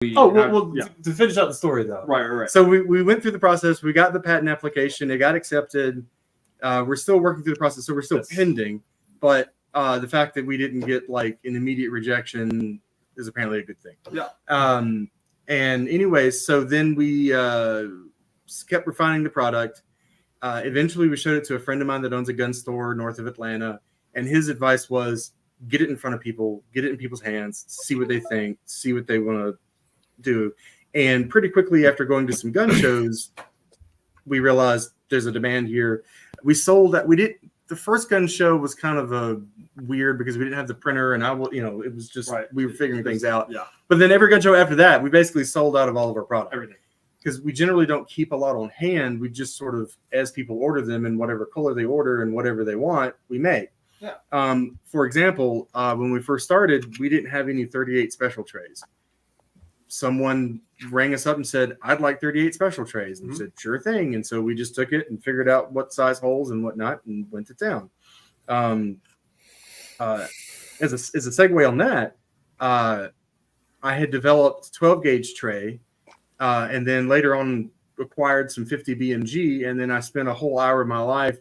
To finish out the story though. Right. So we went through the process. We got the patent application. It got accepted. We're still working through the process, so we're still pending. But the fact that we didn't get like an immediate rejection is apparently a good thing. Yeah. And anyways, so then we kept refining the product. Eventually, we showed it to a friend of mine that owns a gun store north of Atlanta, and his advice was get it in front of people, get it in people's hands, see what they think, see what they want to do. And pretty quickly after going to some gun shows, we realized there's a demand here. We sold that. The first gun show was kind of a weird because we didn't have the printer, and it was just we were figuring things out. Yeah. But then every gun show after that, we basically sold out of all of our product. Everything. Because we generally don't keep a lot on hand. We just sort of, as people order them in whatever color they order and whatever they want, we make. Yeah. For example, when we first started, we didn't have any 38 special trays. Someone rang us up and said, I'd like 38 special trays. And we said, sure thing. And so we just took it and figured out what size holes and whatnot and went to town. As a segue on that, I had developed 12 gauge tray. And then later on acquired some 50 BMG. And then I spent a whole hour of my life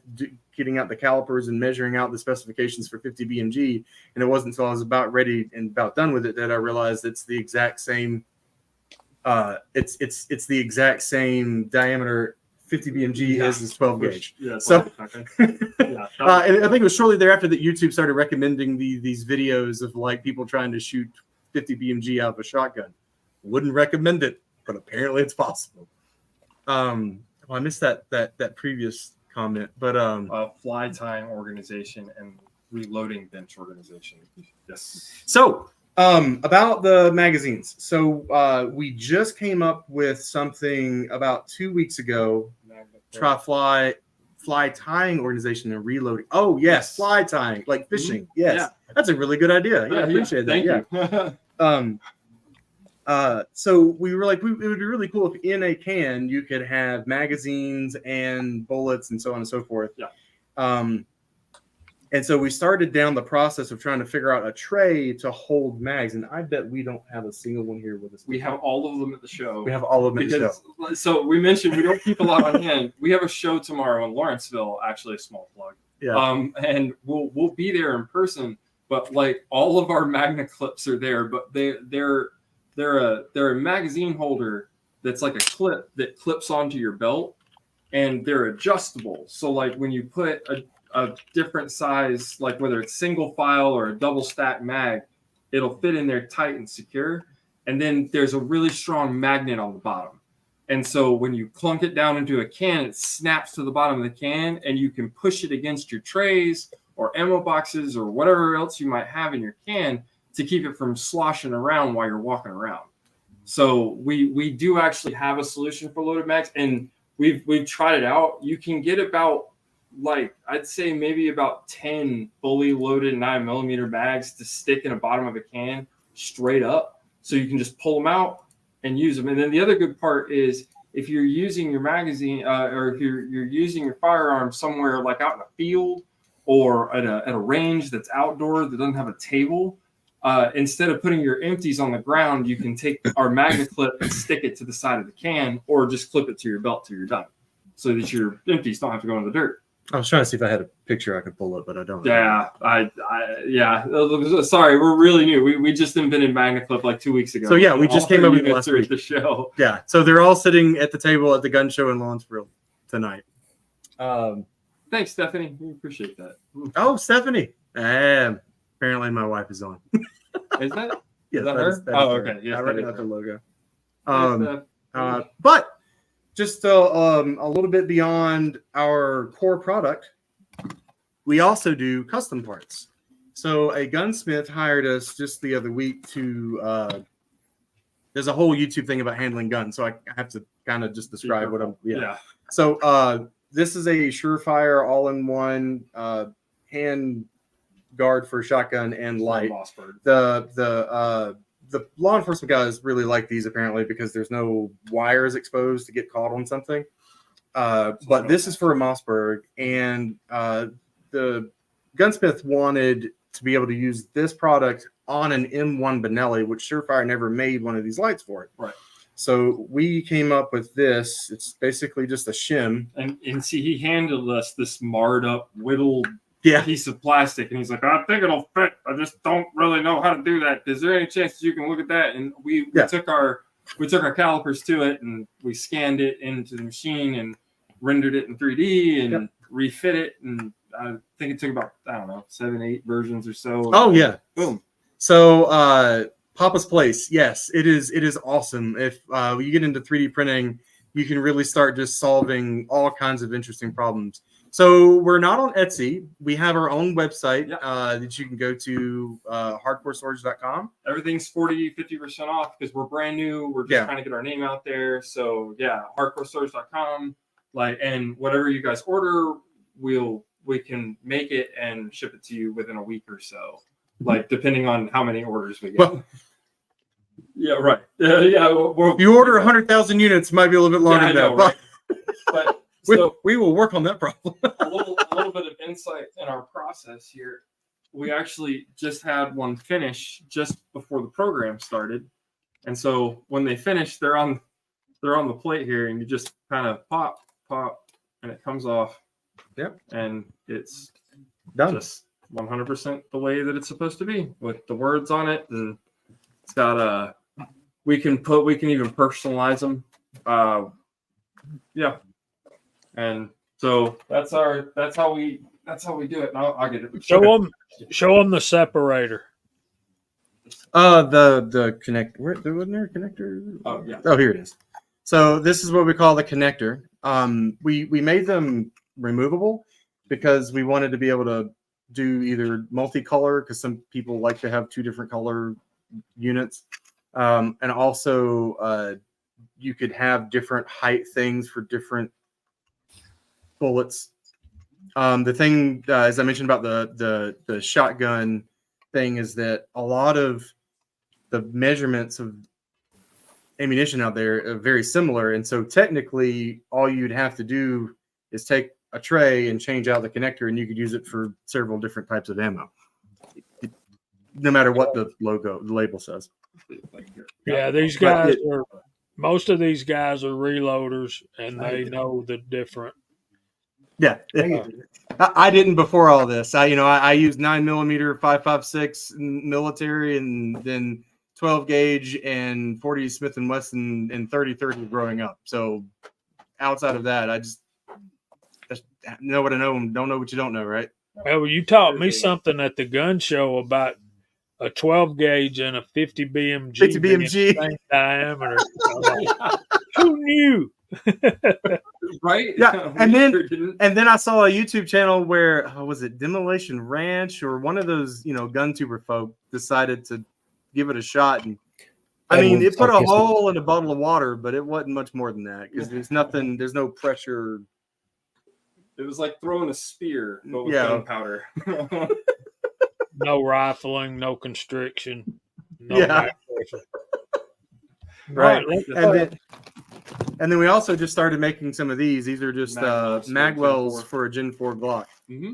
getting out the calipers and measuring out the specifications for 50 BMG. And it wasn't until I was about ready and about done with it that I realized it's the exact same. It's the exact same diameter 50 BMG as this 12 gauge. Yeah. So, and I think it was shortly thereafter that YouTube started recommending these videos of like people trying to shoot 50 BMG out of a shotgun. Wouldn't recommend it, but apparently it's possible. I missed that previous comment, but Fly Tying Organization and Reloading Bench Organization. Yes. So about the magazines. So we just came up with something about 2 weeks ago. Fly Tying Organization and Reloading. Oh yes, fly tying, like fishing. Yes, that's a really good idea. Yeah, I appreciate that. Thank you. So we were like, it would be really cool if in a can you could have magazines and bullets and so on and so forth. Yeah. And so we started down the process of trying to figure out a tray to hold mags. And I bet we don't have a single one here with us. We have all of them at the show. We have all of them at the show. So we mentioned we don't keep a lot on hand. We have a show tomorrow in Lawrenceville, actually a small plug. Yeah. And we'll be there in person. But like all of our magna clips are there, but they're a magazine holder that's like a clip that clips onto your belt, and they're adjustable. So like when you put a different size, like whether it's single file or a double stack mag, it'll fit in there tight and secure. And then there's a really strong magnet on the bottom. And so when you clunk it down into a can, it snaps to the bottom of the can, and you can push it against your trays or ammo boxes or whatever else you might have in your can to keep it from sloshing around while you're walking around. So we do actually have a solution for loaded mags, and we've tried it out. You can get about, like, I'd say maybe about 10 fully loaded 9mm mags to stick in the bottom of a can straight up. So you can just pull them out and use them. And then the other good part is if you're using your magazine or if you're using your firearm somewhere like out in a field or at a range that's outdoor that doesn't have a table, instead of putting your empties on the ground, you can take our magnet clip and stick it to the side of the can, or just clip it to your belt till you're done, so that your empties don't have to go in the dirt. I was trying to see if I had a picture I could pull up, but I don't. Yeah, Sorry, we're really new. We just invented magnet clip like 2 weeks ago. So yeah, we just came up with it last week. The show. Yeah, so they're all sitting at the table at the gun show in Lawrenceville tonight. Thanks, Stephanie. We appreciate that. Oh, Stephanie. Apparently my wife is on. Is that? Yeah, is that her? Okay. Yes, I got the logo. Yes, But just a little bit beyond our core product, we also do custom parts. So a gunsmith hired us just the other week to. There's a whole YouTube thing about handling guns, so I have to kind of just describe what I'm. Yeah. So this is a Surefire all-in-one hand guard for shotgun and light. The law enforcement guys really like these apparently because there's no wires exposed to get caught on something. But this is for a Mossberg, and the gunsmith wanted to be able to use this product on an M1 Benelli, which Surefire never made one of these lights for it. Right. So we came up with this. It's basically just a shim. And see, he handed us this marred up, whittled Yeah. piece of plastic, and he's like, I think it'll fit. I just don't really know how to do that. Is there any chance that you can look at that? And we took our calipers to it, and we scanned it into the machine and rendered it in 3D and refit it. And I think it took about, I don't know, 7-8 versions or so. Oh yeah. Boom. So Papa's Place, yes, it is awesome. If you get into 3D printing, you can really start just solving all kinds of interesting problems. So we're not on Etsy. We have our own website that you can go to, hardcorestorage.com. Everything's 40-50% off because we're brand new. We're just trying to get our name out there. So yeah, hardcorestorage.com. And whatever you guys order, we can make it and ship it to you within a week or so. Depending on how many orders we get. Well, yeah, right. Yeah. If you order 100,000 units, it might be a little bit longer than that. Right? But so we will work on that problem. a little bit of insight in our process here. We actually just had one finish just before the program started, and so when they finish, they're on the plate here, and you just kind of pop, and it comes off. Yep. And it's done. Just 100% the way that it's supposed to be with the words on it, and it's got we can even personalize them. And so that's how we do it. And I'll get it. Show them the separator. The connect. Wasn't there a connector? Oh yeah. Oh, here it is. So this is what we call the connector. We made them removable because we wanted to be able to do either multicolor, because some people like to have two different color units, and also you could have different height things for different bullets. The thing, as I mentioned about the shotgun thing, is that a lot of the measurements of ammunition out there are very similar, and so technically all you'd have to do is take a tray and change out the connector, and you could use it for several different types of ammo, no matter what the label says. Yeah, these guys most of these guys are reloaders, and they know the different. Yeah, I didn't before all this. I used 9mm 5.56 military, and then 12 gauge and 40 Smith and Wesson and 30-30 growing up. So outside of that, I just know what I know and don't know what you don't know, right? Well, you taught me something at the gun show about a 12 gauge and a 50 BMG. 50 BMG. Same diameter. Who knew? Right? Yeah. And then I saw a YouTube channel where was it Demolition Ranch or one of those, gun tuber folk decided to give it a shot, and I mean, it put a hole in a bottle of water, but it wasn't much more than that because there's no pressure. It was like throwing a spear, but with gunpowder. No rifling, no constriction. No right. And then we also just started making some of these. These are just magwells for a Gen 4 Glock. Mm-hmm.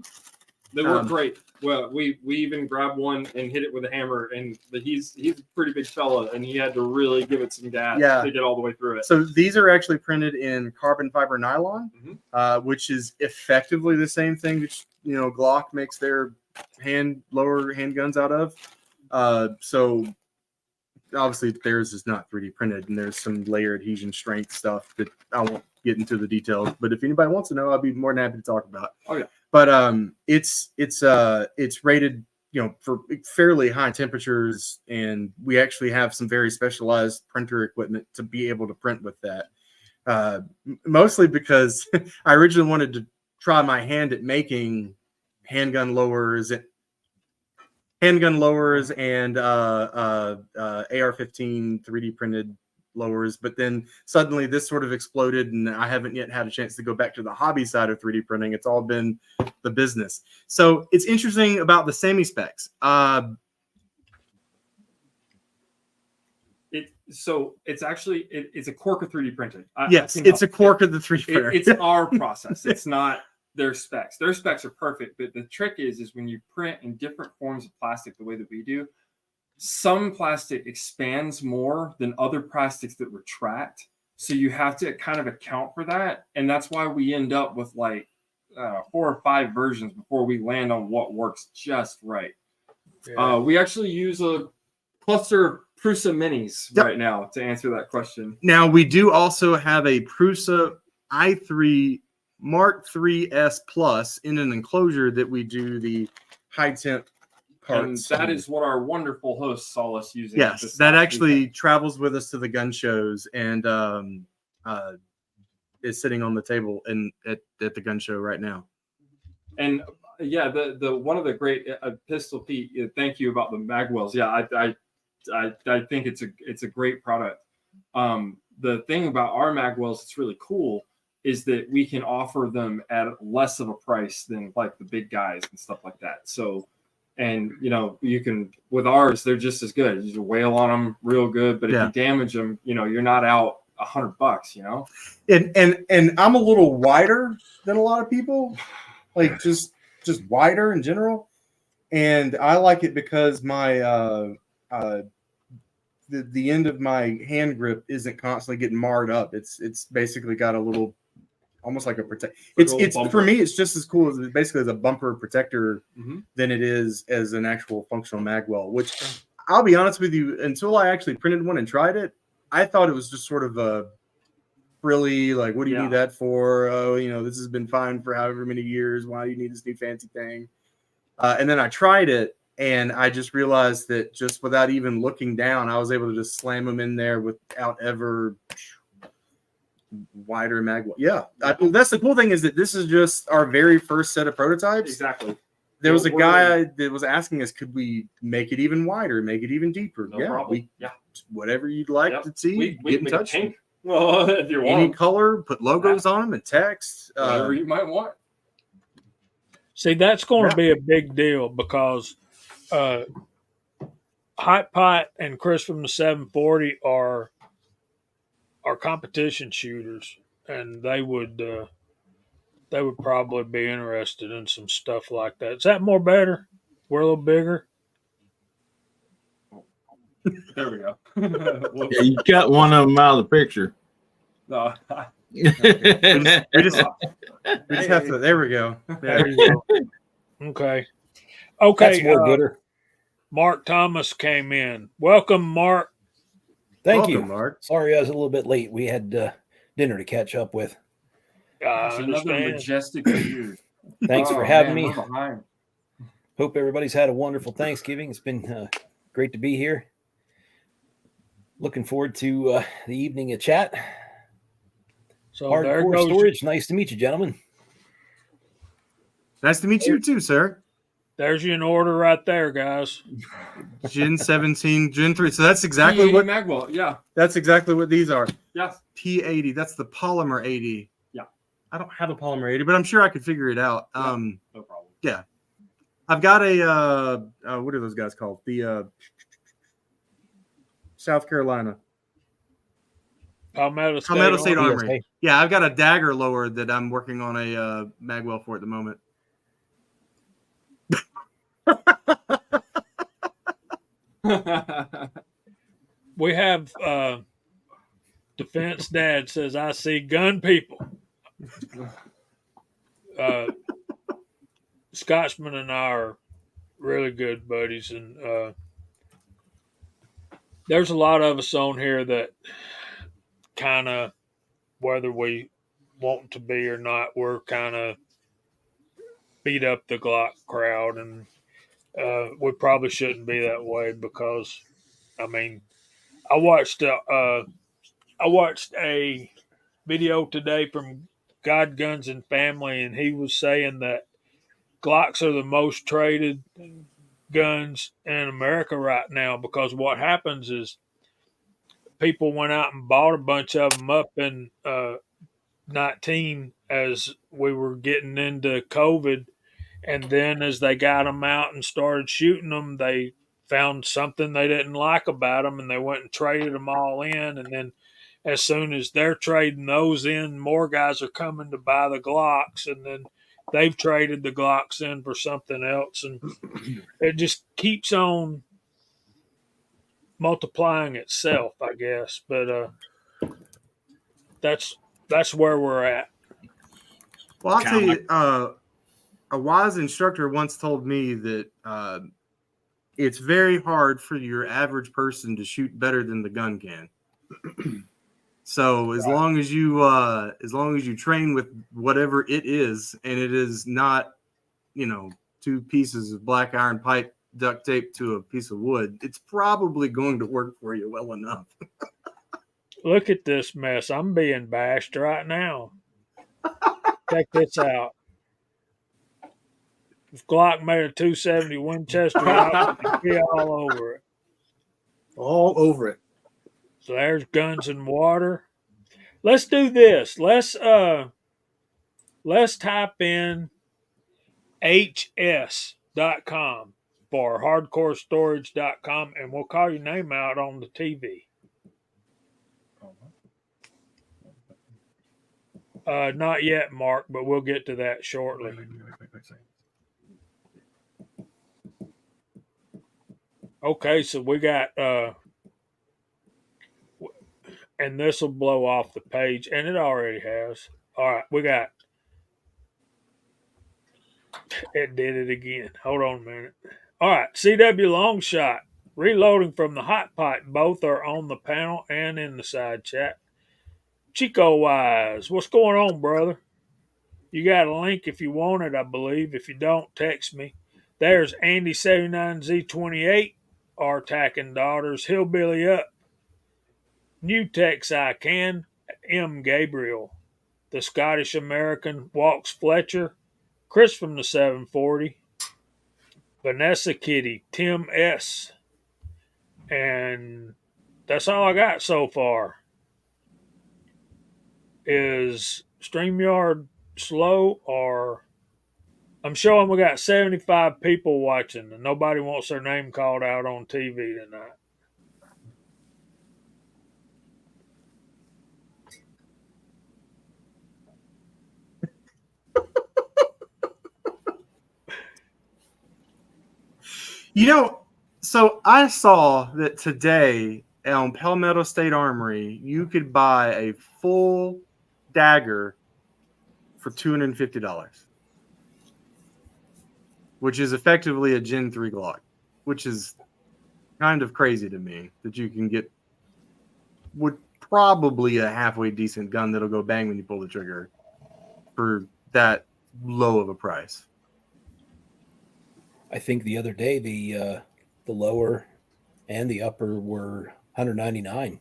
They work great. Well, we even grabbed one and hit it with a hammer, and he's a pretty big fella, and he had to really give it some gas to get all the way through it. So these are actually printed in carbon fiber nylon, which is effectively the same thing that Glock makes their lower handguns out of. So obviously theirs is not 3D printed, and there's some layer adhesion strength stuff that I won't get into the details. But if anybody wants to know, I'll be more than happy to talk about. Oh yeah. But it's rated, for fairly high temperatures, and we actually have some very specialized printer equipment to be able to print with that. Mostly because I originally wanted to try my hand at making handgun lowers and AR-15 3D printed lowers, but then suddenly this sort of exploded, and I haven't yet had a chance to go back to the hobby side of 3D printing. It's all been the business. So it's interesting about the semi specs. It's actually it's a Corka 3D printed. Yes, it's a Corka the 3D printer. It's our process. It's not their specs. Their specs are perfect, but the trick is when you print in different forms of plastic the way that we do, some plastic expands more than other plastics that retract. So you have to kind of account for that. And that's why we end up with like 4 or 5 versions before we land on what works just right. Yeah. We actually use a cluster of Prusa minis right now to answer that question. Now, we do also have a Prusa i3 Mark III S Plus in an enclosure that we do the high temp parts. And that is what our wonderful host saw us using. Yes, that actually travels with us to the gun shows and is sitting on the table at the gun show right now. And yeah, the one of the great Pistol Pete, thank you about the Magwells. Yeah, I think it's a great product. The thing about our Magwells that's really cool is that we can offer them at less of a price than like the big guys and stuff like that. So, and you can, with ours, they're just as good. You just wail on them real good, but if you damage them, you're not out $100, And I'm a little wider than a lot of people, like just wider in general. And I like it because my, the end of my hand grip isn't constantly getting marred up. It's basically got a little, almost like a protect. It's for me, it's just as cool as basically as a bumper protector than it is as an actual functional magwell. Which I'll be honest with you, until I actually printed one and tried it, I thought it was just sort of a frilly, like, what do you need that for? Oh, this has been fine for however many years. Why do you need this new fancy thing? And then I tried it, and I just realized that just without even looking down, I was able to just slam them in there without ever wider magwell. Yeah, that's the cool thing, is that this is just our very first set of prototypes. Exactly. There was a guy that was asking us, could we make it even wider, make it even deeper? No problem. Whatever you'd like to see, get in touch. Well, if you want any color, put logos on them and text. Whatever you might want. See, that's going to be a big deal because Hot Pot and Chris from the 740 are competition shooters, and they would probably be interested in some stuff like that. Is that more better? We're a little bigger. There we go. Yeah, you cut one of them out of the picture. No. we just have to. There we go. There you go. Okay. That's more gooder. Mark Thomas came in. Welcome, Mark. Thank you, Mark. Sorry, I was a little bit late. We had dinner to catch up with. Another majestic view. Thanks for having me. Hope everybody's had a wonderful Thanksgiving. It's been great to be here. Looking forward to the evening of chat. So Hardcore Storage. Nice to meet you, gentlemen. Nice to meet you too, sir. There's your order right there, guys. Gen 17, Gen 3. So that's exactly what Magwell. Yeah. That's exactly what these are. Yes. P80. That's the polymer 80. Yeah. I don't have a polymer 80, but I'm sure I could figure it out. No problem. Yeah. I've got a what are those guys called? The South Carolina. Palmetto State Armory. Yeah, I've got a dagger lower that I'm working on a magwell for at the moment. We have Defense Dad says, I see gun people. Scotsman and I are really good buddies, and there's a lot of us on here that kind of, whether we want to be or not, we're kind of beat up the Glock crowd, and we probably shouldn't be that way because, I mean, I watched a video today from God Guns and Family, and he was saying that Glocks are the most traded guns in America right now because what happens is people went out and bought a bunch of them up in 19 as we were getting into COVID. And then as they got them out and started shooting them, they found something they didn't like about them, and they went and traded them all in. And then as soon as they're trading those in, more guys are coming to buy the Glocks, and then they've traded the Glocks in for something else. And it just keeps on multiplying itself, I guess. But that's where we're at. Well, I'll tell Kinda you, a wise instructor once told me that it's very hard for your average person to shoot better than the gun can. So as long as you train with whatever it is, and it is not, two pieces of black iron pipe duct tape to a piece of wood, it's probably going to work for you well enough. Look at this mess. I'm being bashed right now. Check this out. If Glock made a 270 Winchester, I would be all over it. All over it. So there's guns and water. Let's do this. Let's type in hs.com for hardcorestorage.com, and we'll call your name out on the TV. Not yet, Mark, but we'll get to that shortly. Okay, so we got and this will blow off the page, and it already has. All right, we got it did it again. Hold on a minute. All right, CW Longshot, reloading from the hot pipe. Both are on the panel and in the side chat. Chico Wise, what's going on, brother? You got a link if you want it, I believe. If you don't, text me. There's Andy79Z28, R-Tack and Daughters, Hillbilly Up, New Tex I Can, M. Gabriel, the Scottish American, Walks Fletcher, Chris from the 740, Vanessa Kitty, Tim S. And that's all I got so far. Is StreamYard slow, or I'm showing we got 75 people watching and nobody wants their name called out on TV tonight. So I saw that today on Palmetto State Armory, you could buy a full dagger for $250, which is effectively a Gen 3 Glock, which is kind of crazy to me that you can get would probably a halfway decent gun that'll go bang when you pull the trigger for that low of a price. I think the other day the lower and the upper were $199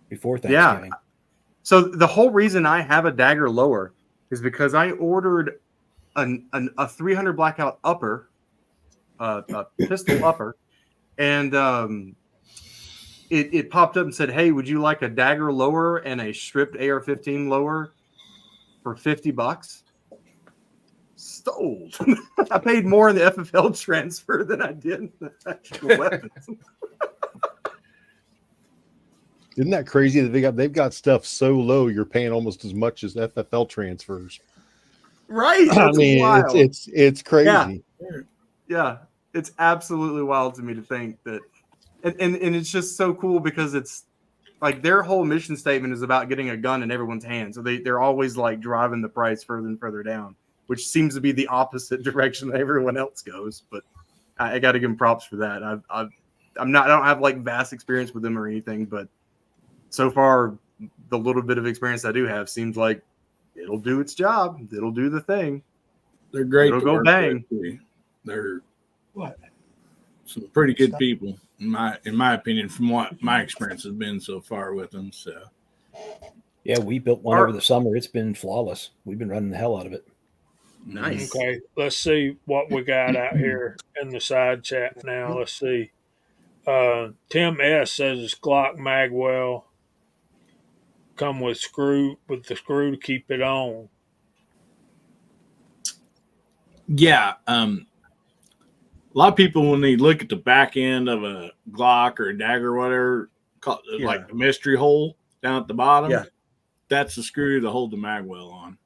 before Thanksgiving. Yeah. So the whole reason I have a dagger lower is because I ordered a 300 blackout upper, a pistol upper, and it popped up and said, "Hey, would you like a dagger lower and a stripped AR-15 lower for $50?" Sold. I paid more in the FFL transfer than I did in the actual weapons. Isn't that crazy that they've got stuff so low you're paying almost as much as FFL transfers? Right. I mean, wild. it's crazy. Yeah, it's absolutely wild to me to think that, and it's just so cool because it's like their whole mission statement is about getting a gun in everyone's hands. So they're always like driving the price further and further down, which seems to be the opposite direction that everyone else goes. But I got to give them props for that. I don't have like vast experience with them or anything, but so far the little bit of experience I do have seems like it'll do its job. It'll do the thing. They're great. It'll go bang. They're some pretty good people, in my opinion, from what my experience has been so far with them. So, yeah, we built one over the summer. It's been flawless. We've been running the hell out of it. Nice. Okay, let's see what we got out here in the side chat now. Let's see. Tim S says it's Glock Magwell. Come with the screw to keep it on. Yeah, a lot of people when they look at the back end of a Glock or a dagger or whatever, like the mystery hole down at the bottom, that's the screw to hold the magwell on.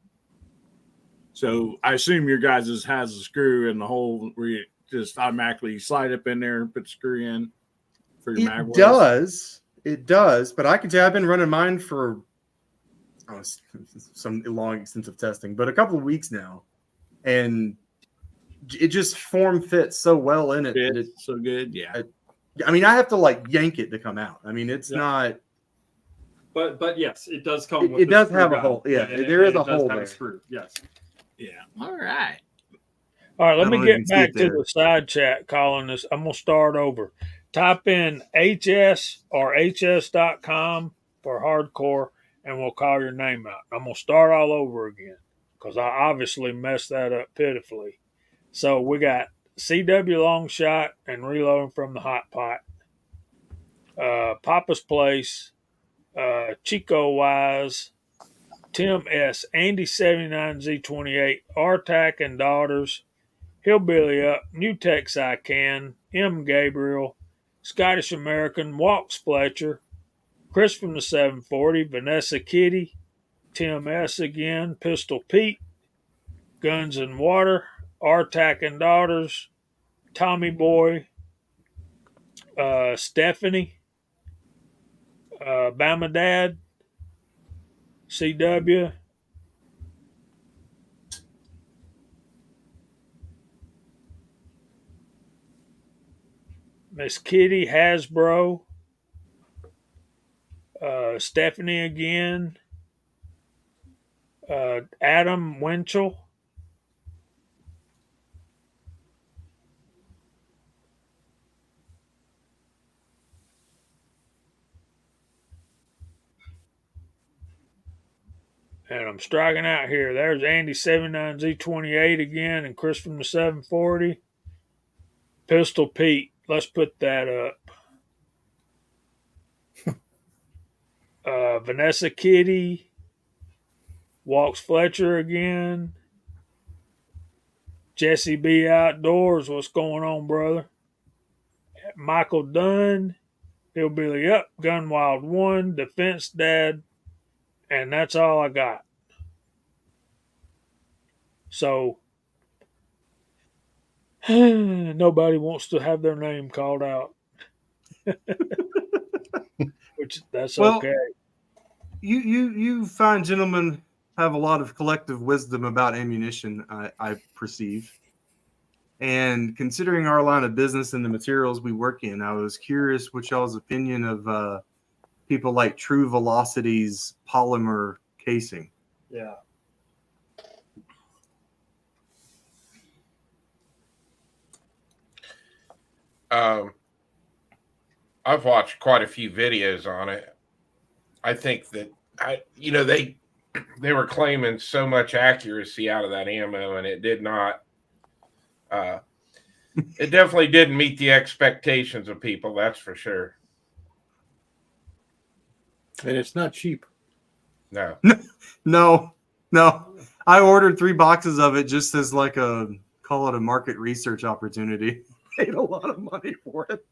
So I assume your guys' has a screw in the hole where you just automatically slide up in there and put the screw in. for your mag It waist? does. It does. But I can tell you, I've been running mine for some long, extensive testing, but a couple of weeks now. And it just form fits so well in it. That It's so good. Yeah. I mean, I have to like yank it to come out. I mean, it's not. But yes, it does come. With It the does screw have a guide. hole. Yeah, And there is it a does hole have there. screw. Yes. Yeah. All right. All right, let I me don't know if get you can see back it to there. the side chat, Colin. I'm going to start over. Type in HS or HS.com for hardcore, and we'll call your name out. I'm going to start all over again because I obviously messed that up pitifully. So we got CW Long Shot and Reloading from the Hot Pot, Papa's Place, Chico Wise, Tim S., Andy 79Z28, RTAC and Daughters, Hillbilly Up, New Tex I Can, M. Gabriel, Scottish American, Walks Fletcher, Chris from the 740, Vanessa Kitty, Tim S. again, Pistol Pete, Guns and Water, RTAC and Daughters, Tommy Boy, Stephanie, Bama Dad, CW, Miss Kitty Hasbro, Stephanie again, Adam Winchell, and I'm striking out here. There's Andy 79Z28 again, and Chris from the 740. Pistol Pete. Let's put that up. Vanessa Kitty. Walks Fletcher again. Jesse B. Outdoors. What's going on, brother? Michael Dunn. Hillbilly Up. Gunwild 1. Defense Dad. And that's all I got. So, nobody wants to have their name called out. Which, that's Well, okay. You fine gentlemen have a lot of collective wisdom about ammunition, I perceive. And considering our line of business and the materials we work in, I was curious what y'all's opinion of people like True Velocity's polymer casing. Yeah. I've watched quite a few videos on it. I think that they were claiming so much accuracy out of that ammo, and it did not. It definitely didn't meet the expectations of people. That's for sure. And it's not cheap. No. No. I ordered 3 boxes of it just as like call it a market research opportunity. Paid a lot of money for it.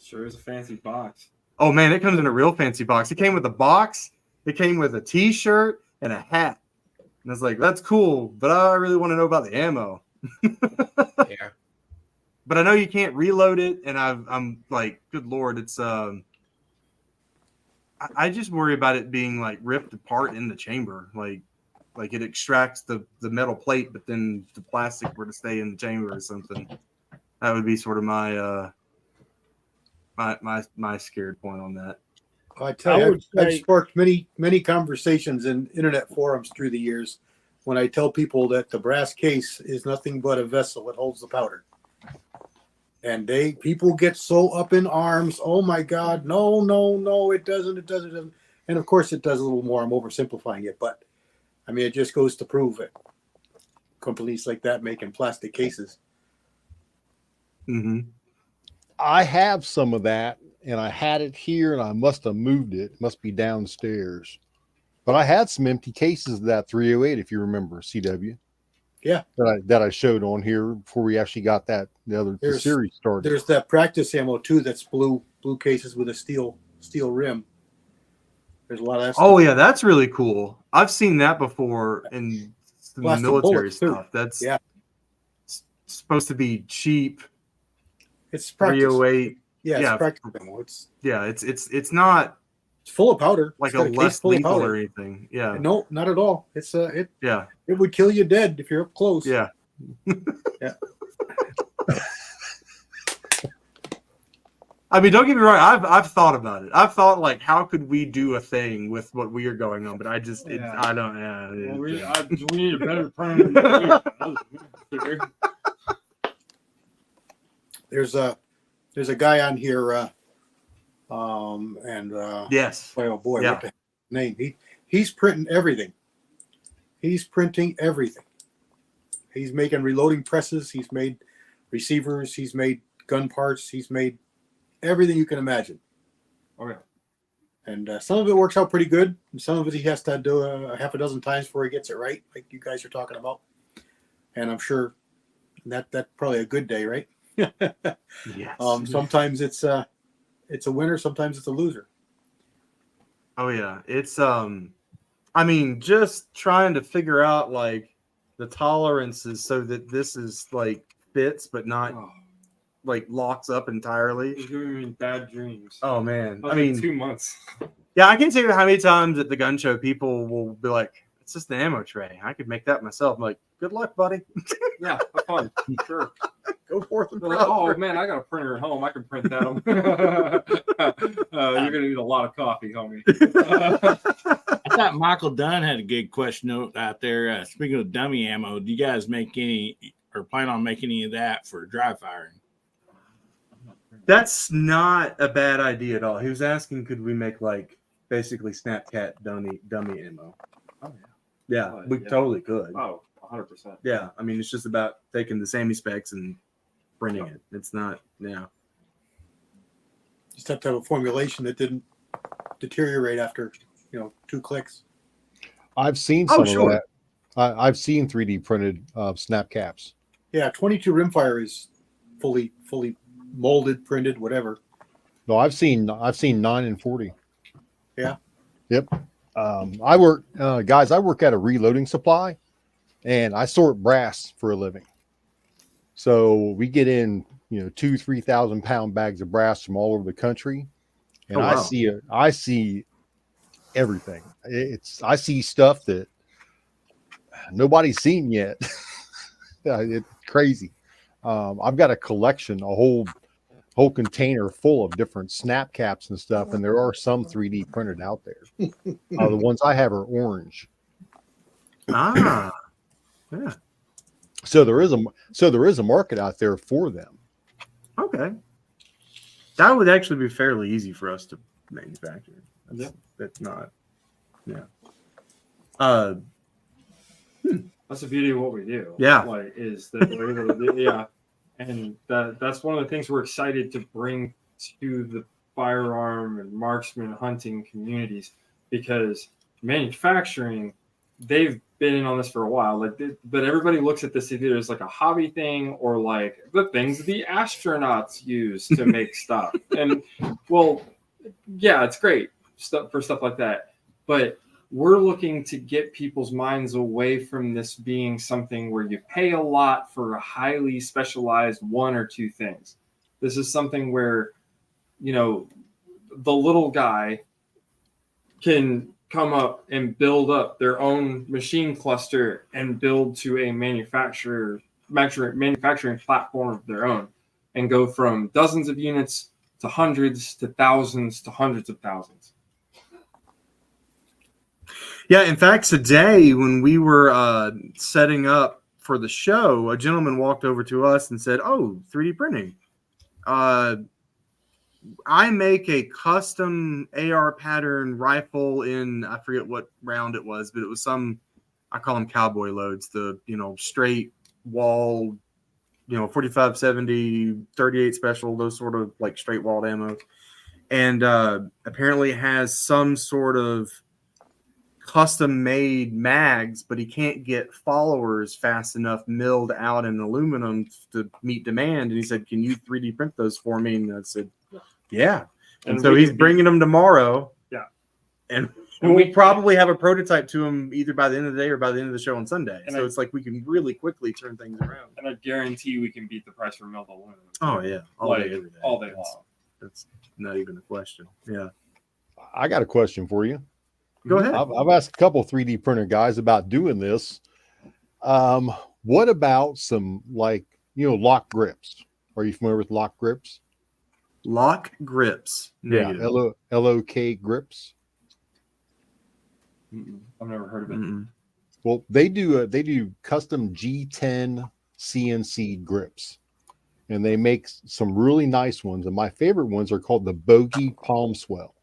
Sure is a fancy box. Oh man, it comes in a real fancy box. It came with a box. It came with a T-shirt and a hat. And I was like, that's cool, but I really want to know about the ammo. Yeah. But I know you can't reload it, and I'm like, good Lord, it's I just worry about it being like ripped apart in the chamber, like it extracts the metal plate, but then the plastic were to stay in the chamber or something. That would be sort of my my scared point on that. I tell you, I've say- sparked many conversations in internet forums through the years when I tell people that the brass case is nothing but a vessel that holds the powder. And people get so up in arms. Oh my God, no, it doesn't. And of course it does a little more. I'm oversimplifying it, but I mean, it just goes to prove it. Companies like that making plastic cases. Mm-hmm. I have some of that, and I had it here, and I must have moved it. It must be downstairs. But I had some empty cases of that 308, if you remember, CW. Yeah. That I showed on here before we actually got the series started. There's that practice ammo too. That's blue cases with a steel rim. There's a lot of that stuff. Oh yeah, that's really cool. I've seen that before in some Plastic military bullets, too. stuff. That's Yeah. supposed to be cheap. It's practice. 308. Yeah, yeah. it's practice ammo. It's not It's full of powder. like It's a got case less full of lethal powder. or anything. Yeah. No, not at all. It's it Yeah. would kill you dead if you're up close. Yeah. Yeah. I mean, don't get me wrong. I've thought about it. I've thought like, how could we do a thing with what we are going on? But I just, I don't. Yeah, we need a better plan. There's a guy on here, yes. boy, oh boy, Yeah. what the name? He's printing everything. He's printing everything. He's making reloading presses. He's made receivers. He's made gun parts. He's made everything you can imagine. Okay. And some of it works out pretty good. And some of it he has to do a half a dozen times before he gets it right, like you guys are talking about. And I'm sure that's probably a good day, right? Yes. Sometimes it's a winner. Sometimes it's a loser. Oh yeah, it's I mean, just trying to figure out like the tolerances so that this is like fits but not like locks up entirely. It's giving me bad dreams. Oh man, I I mean, 2 months. yeah, I can't tell you how many times at the gun show people will be like, "It's just the ammo tray. I could make that myself." I'm like, "Good luck, buddy. Yeah, have fun. Sure. Go forth and They're like, oh prosper." man, I got a printer at home. I can print that. You're gonna need a lot of coffee, homie. I thought Michael Dunn had a good question out there. Speaking of dummy ammo, do you guys make any or plan on making any of that for dry firing? That's not a bad idea at all. He was asking, could we make like basically Snapcat dummy ammo? Oh Yeah, Oh, we yeah. totally could. Oh, 100%. Yeah, I mean, it's just about taking the SAMI specs and printing it. It's not, yeah. Just have to have a formulation that didn't deteriorate after 2 clicks. I've seen Oh, some sure. of that. I've seen 3D printed snap caps. Yeah, 22 rimfire is fully molded, printed, whatever. No, I've seen 9 and 40. Yeah. Yep. I work, guys. I work at a reloading supply, and I sort brass for a living. So we get in, 2,000-3,000 pound bags of brass from all over the country, and Oh, wow. I see everything. I see stuff that nobody's seen yet. It's crazy. I've got a collection, a whole container full of different snap caps and stuff, and there are some 3D printed out there. The ones I have are orange. Ah, yeah. So there is a market out there for them. Okay. That would actually be fairly easy for us to manufacture. That's not, yeah. That's the beauty of what we do. Yeah. Like, is that we're able to do, yeah. And that's one of the things we're excited to bring to the firearm and marksman hunting communities, because manufacturing, they've been in on this for a while. But everybody looks at this either as like a hobby thing or like the things the astronauts use to make stuff. And well, yeah, it's great stuff for stuff like that. But we're looking to get people's minds away from this being something where you pay a lot for a highly specialized 1 or 2 things. This is something where, the little guy can come up and build up their own machine cluster and build to a manufacturing platform of their own and go from dozens of units to hundreds to thousands to hundreds of thousands. Yeah, in fact, today when we were setting up for the show, a gentleman walked over to us and said, "Oh, 3D printing. I make a custom AR pattern rifle in, I forget what round it was, but it was some, I call them cowboy loads, the, straight wall, 45, 70, 38 special, those sort of like straight walled ammo. And apparently has some sort of custom made mags, but he can't get followers fast enough milled out in aluminum to meet demand. And he said, "Can you 3D print those for me?" And I said, "Yeah." And so he's bringing them tomorrow. Yeah. And And we we'll probably have a prototype to them either by the end of the day or by the end of the show on Sunday. And So I- it's like we can really quickly turn things around. And I guarantee we can beat the price for milled aluminum. Oh yeah, all Like, day, every day, all day That's- long. That's not even a question. Yeah, I got a question for you. go ahead. I've asked a couple 3D printer guys about doing this. What about some lock grips? Are you familiar with lock grips? Lock grips. Negative. LOK grips. I've never heard of it. Mm-mm. Well, they do custom G10 CNC grips, and they make some really nice ones. And my favorite ones are called the Bogey Palm Swell.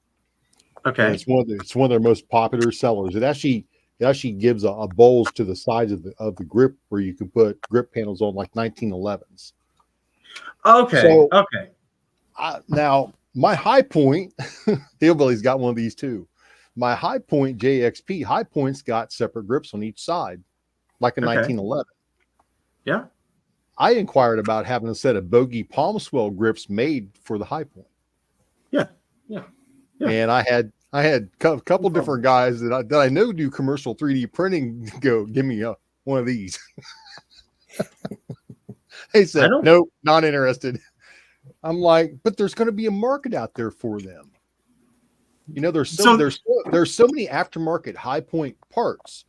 Okay. It's one of their most popular sellers. It actually gives a bulge to the sides of the grip where you can put grip panels on like 1911s. Okay. So- Okay. Now my High Point, Hillbilly's got one of these too. My High Point JXP, High Point's got separate grips on each side, like a Okay. 1911. Yeah. I inquired about having a set of Bogey Palm Swell grips made for the High Point. Yeah. Yeah. And I had a couple different guys that I know do commercial 3D printing go, give me one of these. They said, nope, not interested. I'm like, but there's going to be a market out there for them. You know, there's so many aftermarket High Point parts,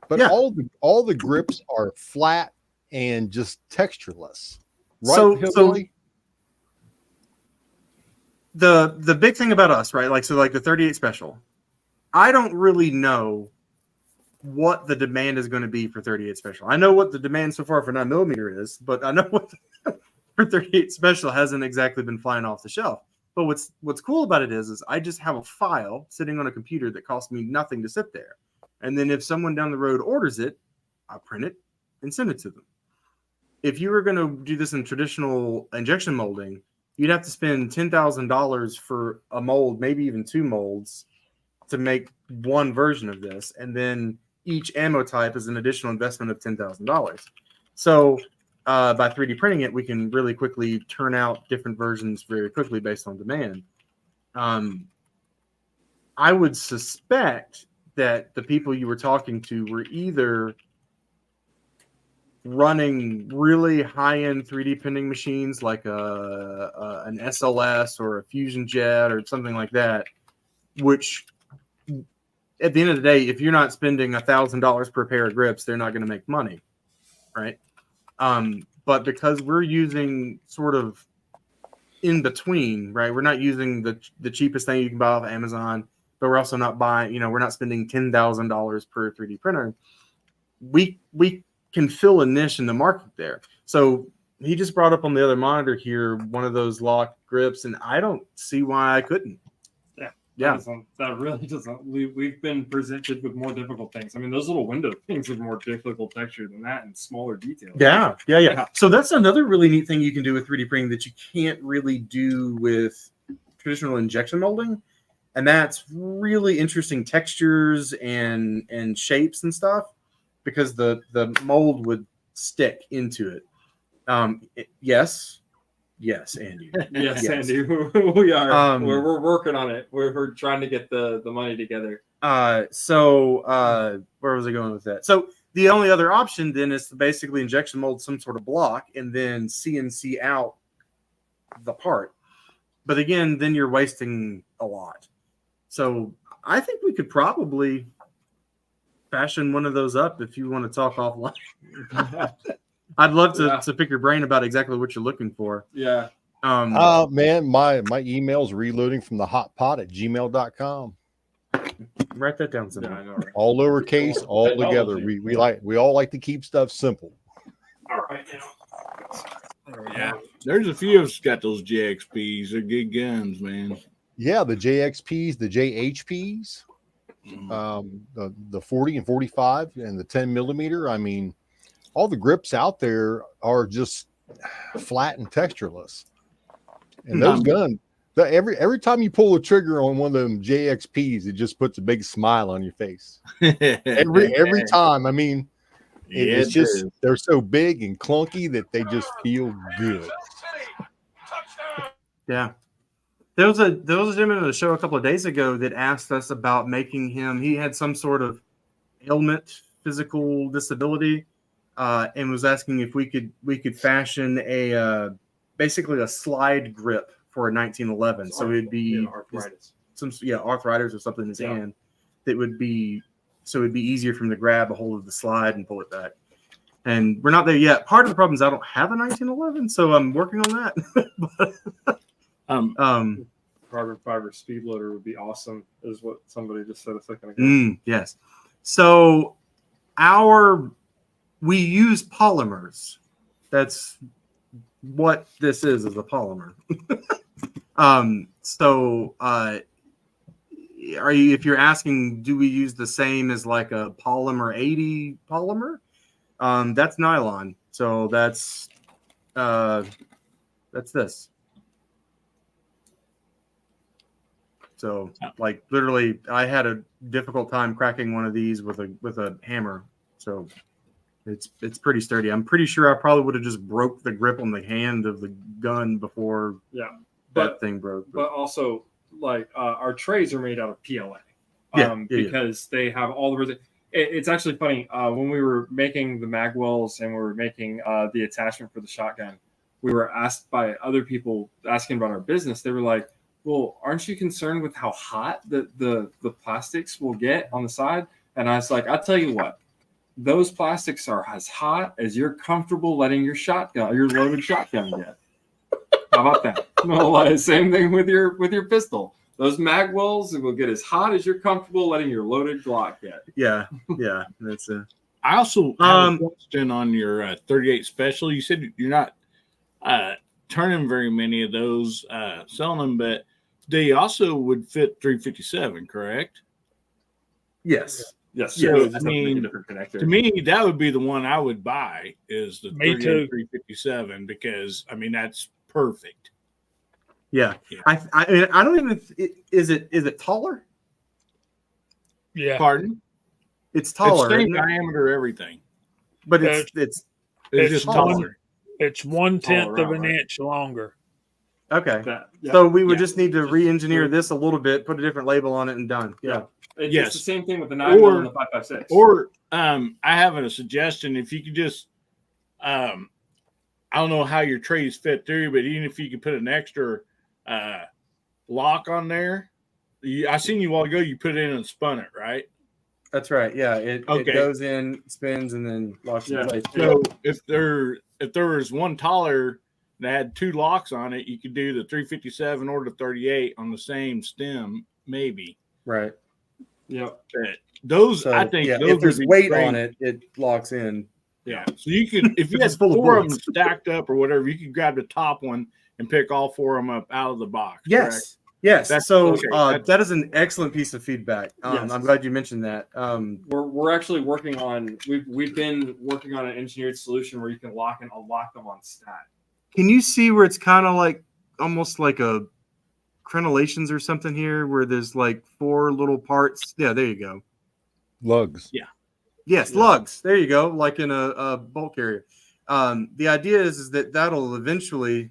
but Yeah. all the grips are flat and just textureless. Right, So- Hillbilly? The big thing about us, right? Like the 38 special, I don't really know what the demand is going to be for 38 special. I know what the demand so far for 9mm is, but I know what for 38 special hasn't exactly been flying off the shelf. But what's cool about it is I just have a file sitting on a computer that costs me nothing to sit there. And then if someone down the road orders it, I print it and send it to them. If you were going to do this in traditional injection molding, you'd have to spend $10,000 for a mold, maybe even 2 molds, to make one version of this. And then each ammo type is an additional investment of $10,000. So by 3D printing it, we can really quickly turn out different versions very quickly based on demand. I would suspect that the people you were talking to were either running really high-end 3D printing machines like an SLS or a Fusion Jet or something like that, which at the end of the day, if you're not spending $1,000 per pair of grips, they're not going to make money, right? But because we're using sort of in between, right? We're not using the cheapest thing you can buy off Amazon, but we're also not buying, we're not spending $10,000 per 3D printer. We can fill a niche in the market there. So he just brought up on the other monitor here one of those lock grips, and I don't see why I couldn't. Yeah. That really doesn't. We've been presented with more difficult things. I mean, those little window things are more difficult texture than that and smaller details. Yeah. So that's another really neat thing you can do with 3D printing that you can't really do with traditional injection molding. And that's really interesting textures and shapes and stuff, because the mold would stick into it. Yes, Andy. Yes, Andy. We are. We're working on it. We're trying to get the money together. So where was I going with that? So the only other option then is to basically injection mold some sort of block and then CNC out the part. But again, then you're wasting a lot. So I think we could probably fashion one of those up if you want to talk offline. I'd love to pick your brain about exactly what you're looking for. Yeah. Man, my email's reloading from the hot pot at gmail.com. Write that down somewhere. Yeah, I know, right? All lowercase, all together. We all like to keep stuff simple. All right. Yeah. There's a few of us got those JXPs. They're good guns, man. Yeah, the JXPs, the JHPs, the 40 and 45 and the 10mm. I mean, all the grips out there are just flat and textureless. And those guns, every time you pull the trigger on one of them JXPs, it just puts a big smile on your face. Every time. I mean, it's just they're so big and clunky that they just feel good. Yeah. There was a gentleman on the show a couple of days ago that asked us about making him. He had some sort of ailment, physical disability, and was asking if we could fashion a basically a slide grip for a 1911. So it'd be arthritis. Arthritis or something in his Yeah. hand that would be so it'd be easier for him to grab a hold of the slide and pull it back. And we're not there yet. Part of the problem is I don't have a 1911, so I'm working on that. Carbon fiber speed loader would be awesome, is what somebody just said a second ago. Yes. So we use polymers. That's what this is a polymer. If you're asking, do we use the same as like a polymer 80 polymer? That's nylon. So that's this. So like literally I had a difficult time cracking one of these with a hammer. So it's pretty sturdy. I'm pretty sure I probably would have just broke the grip on the hand of the gun before that thing broke. But also like our trays are made out of PLA. Because they have all the it's actually funny. When we were making the magwells and we were making the attachment for the shotgun, we were asked by other people asking about our business. They were like, well, aren't you concerned with how hot the plastics will get on the side? And I was like, I'll tell you what, those plastics are as hot as you're comfortable letting your loaded shotgun get. How about that? No, same thing with your pistol. Those magwells will get as hot as you're comfortable letting your loaded Glock get. Yeah, that's it. I also have a question on your 38 special. You said you're not turning very many of those, selling them, but they also would fit 357, correct? Yes. Yes. So, I mean, different connector. to me, that would be the one I would buy is the Me 38 too. 357 because, I mean, that's perfect. Yeah. Yeah. I don't even. Is it taller? Yeah. Pardon? It's taller, It's same isn't it? diameter, everything. But it's It's just taller. taller. It's 1/10 of around, an right? inch longer. okay. Yeah. So we would Yeah. just need to re-engineer this a little bit, put a different label on it, and done. Yeah. It's the same thing with the 9 Or- and the 5.56. Or I have a suggestion. If you could just, I don't know how your trays fit through, but even if you could put an extra lock on there, I seen you a while ago. You put it in and spun it, right? That's right. Yeah. It Okay. goes in, spins, and then locks in place. So if there was one taller that had two locks on it, you could do the 357 or the 38 on the same stem, maybe. Right. Yep. But those, So I think, yeah, those if there's would be weight great. on it, it locks in. Yeah. So you could, if you If had it's full of four of them bullets. stacked up or whatever, you could grab the top one and pick all four of them up out of the box. Yes. correct? Yes. That's- So okay, that's- that is an excellent piece of feedback. Yes. I'm glad you mentioned that. We're actually working on we've been working on an engineered solution where you can lock and unlock them on stat. Can you see where it's kind of like almost like a crenellations or something here, where there's like four little parts? Yeah, there you go. Lugs. Yes, lugs. There you go, like in a bolt carrier. The idea is that that'll eventually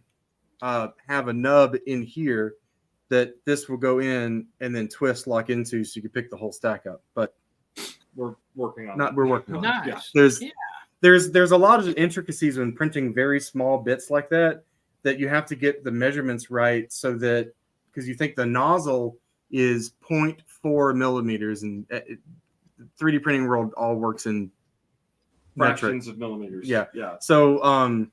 have a nub in here that this will go in and then twist, lock into, so you can pick the whole stack up. But We're working on we're working on it. Nice. There's a lot of intricacies when printing very small bits like that you have to get the measurements right, so that because you think the nozzle is 0.4 millimeters, and 3D printing world all works in metric. fractions of millimeters. Yeah. Yeah. So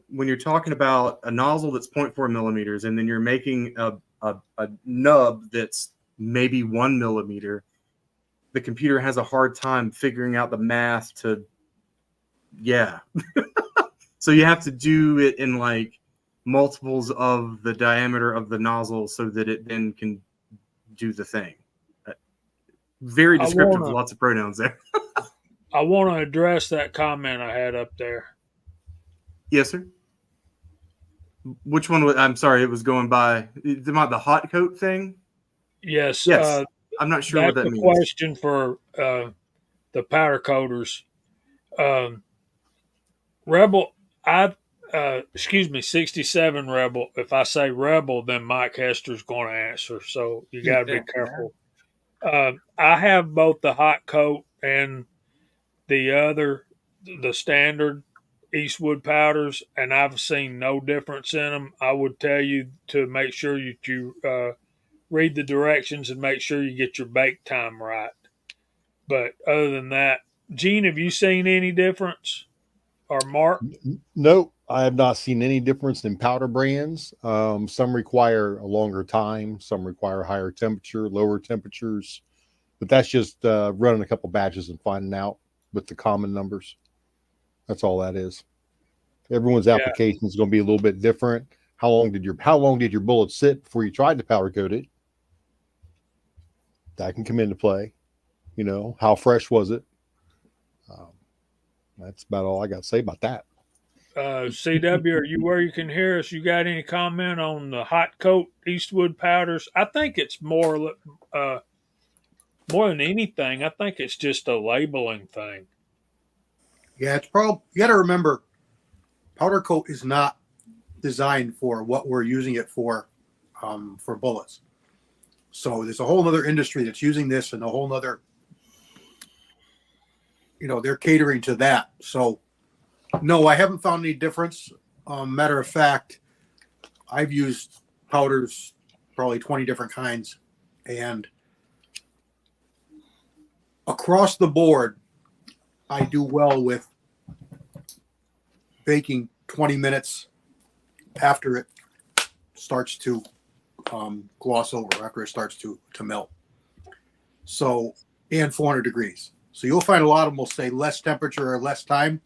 when you're talking about a nozzle that's 0.4 millimeters, and then you're making a nub that's maybe 1 millimeter, the computer has a hard time figuring out the math to, so you have to do it in like multiples of the diameter of the nozzle so that it then can do the thing. Very descriptive, lots of pronouns there. I want to address that comment I had up there. Yes, sir. Which one? I'm sorry, it was going by about the hot coat thing. Yes. Yes. I'm not sure what That's that a means. question for the powder coaters. Rebel, excuse me, 67 Rebel. If I say Rebel, then Mike Hester's going to answer. So you got to be careful. I have both the hot coat and the standard Eastwood powders, and I've seen no difference in them. I would tell you to make sure that you read the directions and make sure you get your bake time right. But other than that, Gene, have you seen any difference? Or Mark? Nope, I have not seen any difference in powder brands. Some require a longer time, some require higher temperature, lower temperatures, but that's just running a couple batches and finding out with the common numbers. That's all that is. Everyone's application is going to be a little bit different. How long did your bullet sit before you tried to powder coat it? That can come into play. You know, how fresh was it? That's about all I got to say about that. CW, are you where you can hear us? You got any comment on the hot coat Eastwood powders? I think it's more than anything. I think it's just a labeling thing. Yeah, it's probably, you got to remember, powder coat is not designed for what we're using it for bullets. So there's a whole other industry that's using this, and a whole other, they're catering to that. So no, I haven't found any difference. Matter of fact, I've used powders, probably 20 different kinds, and across the board, I do well with baking 20 minutes after it starts to gloss over, after it starts to melt. So, and 400 degrees. So you'll find a lot of them will say less temperature or less time,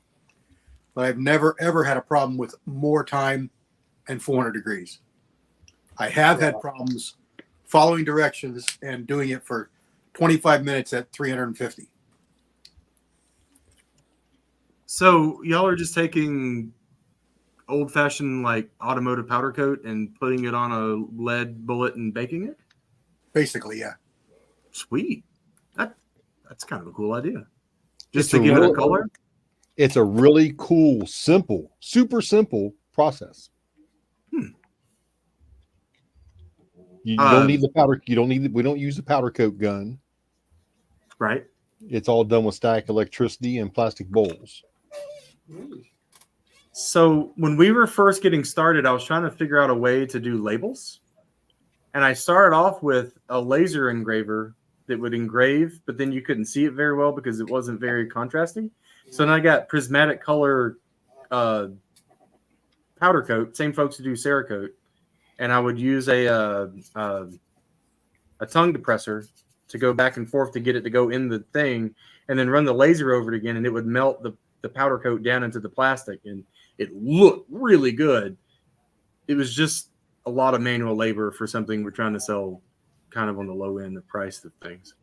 but I've never ever had a problem with more time and 400 degrees. I have had problems following directions and doing it for 25 minutes at 350. So y'all are just taking old-fashioned like automotive powder coat and putting it on a lead bullet and baking it? Basically, yeah. Sweet. That's kind of a cool idea. Just to give it a color? It's a really cool, simple, super simple process. You don't need the powder. We don't use the powder coat gun. Right. It's all done with static electricity and plastic bowls. So when we were first getting started, I was trying to figure out a way to do labels. And I started off with a laser engraver that would engrave, but then you couldn't see it very well because it wasn't very contrasting. So then I got prismatic color powder coat, same folks who do Cerakote. And I would use a tongue depressor to go back and forth to get it to go in the thing, and then run the laser over it again, and it would melt the powder coat down into the plastic, and it looked really good. It was just a lot of manual labor for something we're trying to sell kind of on the low end of price of things.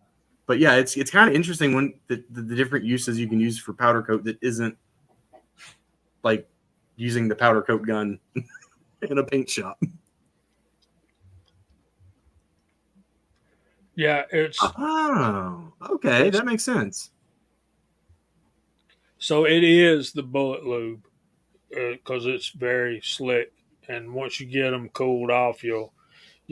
But yeah, it's kind of interesting when the different uses you can use for powder coat that isn't like using the powder coat gun in a paint shop. Yeah, it's okay. That makes sense. So it is the bullet lube because it's very slick, and once you get them cooled off, you'll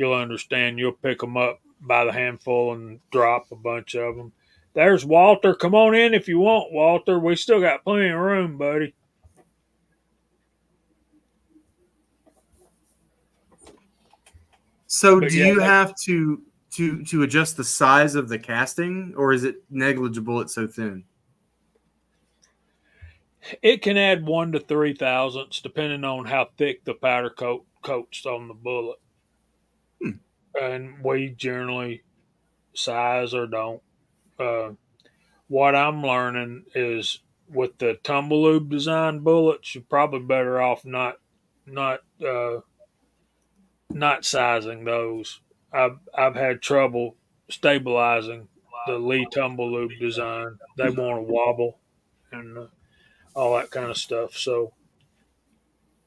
understand. You'll pick them up by the handful and drop a bunch of them. There's Walter. Come on in if you want, Walter. We still got plenty of room, buddy. So do you have to adjust the size of the casting, or is it negligible? It's so thin. It can add 1 to 3 thousandths depending on how thick the powder coats on the bullet. And we generally size or don't. What I'm learning is with the tumble lube design bullets, you're probably better off not sizing those. I've had trouble stabilizing the Lee tumble lube design. They want to wobble and all that kind of stuff. So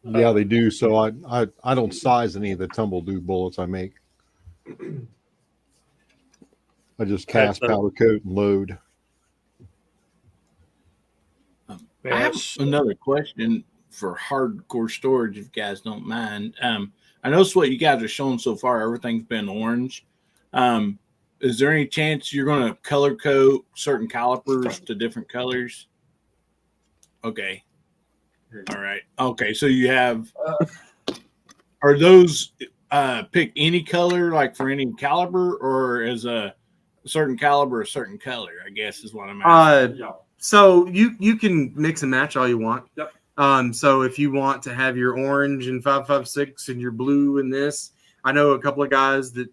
yeah, they do. So I don't size any of the tumble lube bullets I make. I just cast powder coat and load. I have another question for hardcore storage, if you guys don't mind. I noticed what you guys are showing so far. Everything's been orange. Is there any chance you're going to color code certain calipers to different colors? Okay. All right. Okay. So you have, are those pick any color, like for any caliber, or is a certain caliber a certain color? I guess is what I'm asking. Yeah. So you can mix and match all you want. Yep. So if you want to have your orange and 5.56 and your blue in this, I know a couple of guys that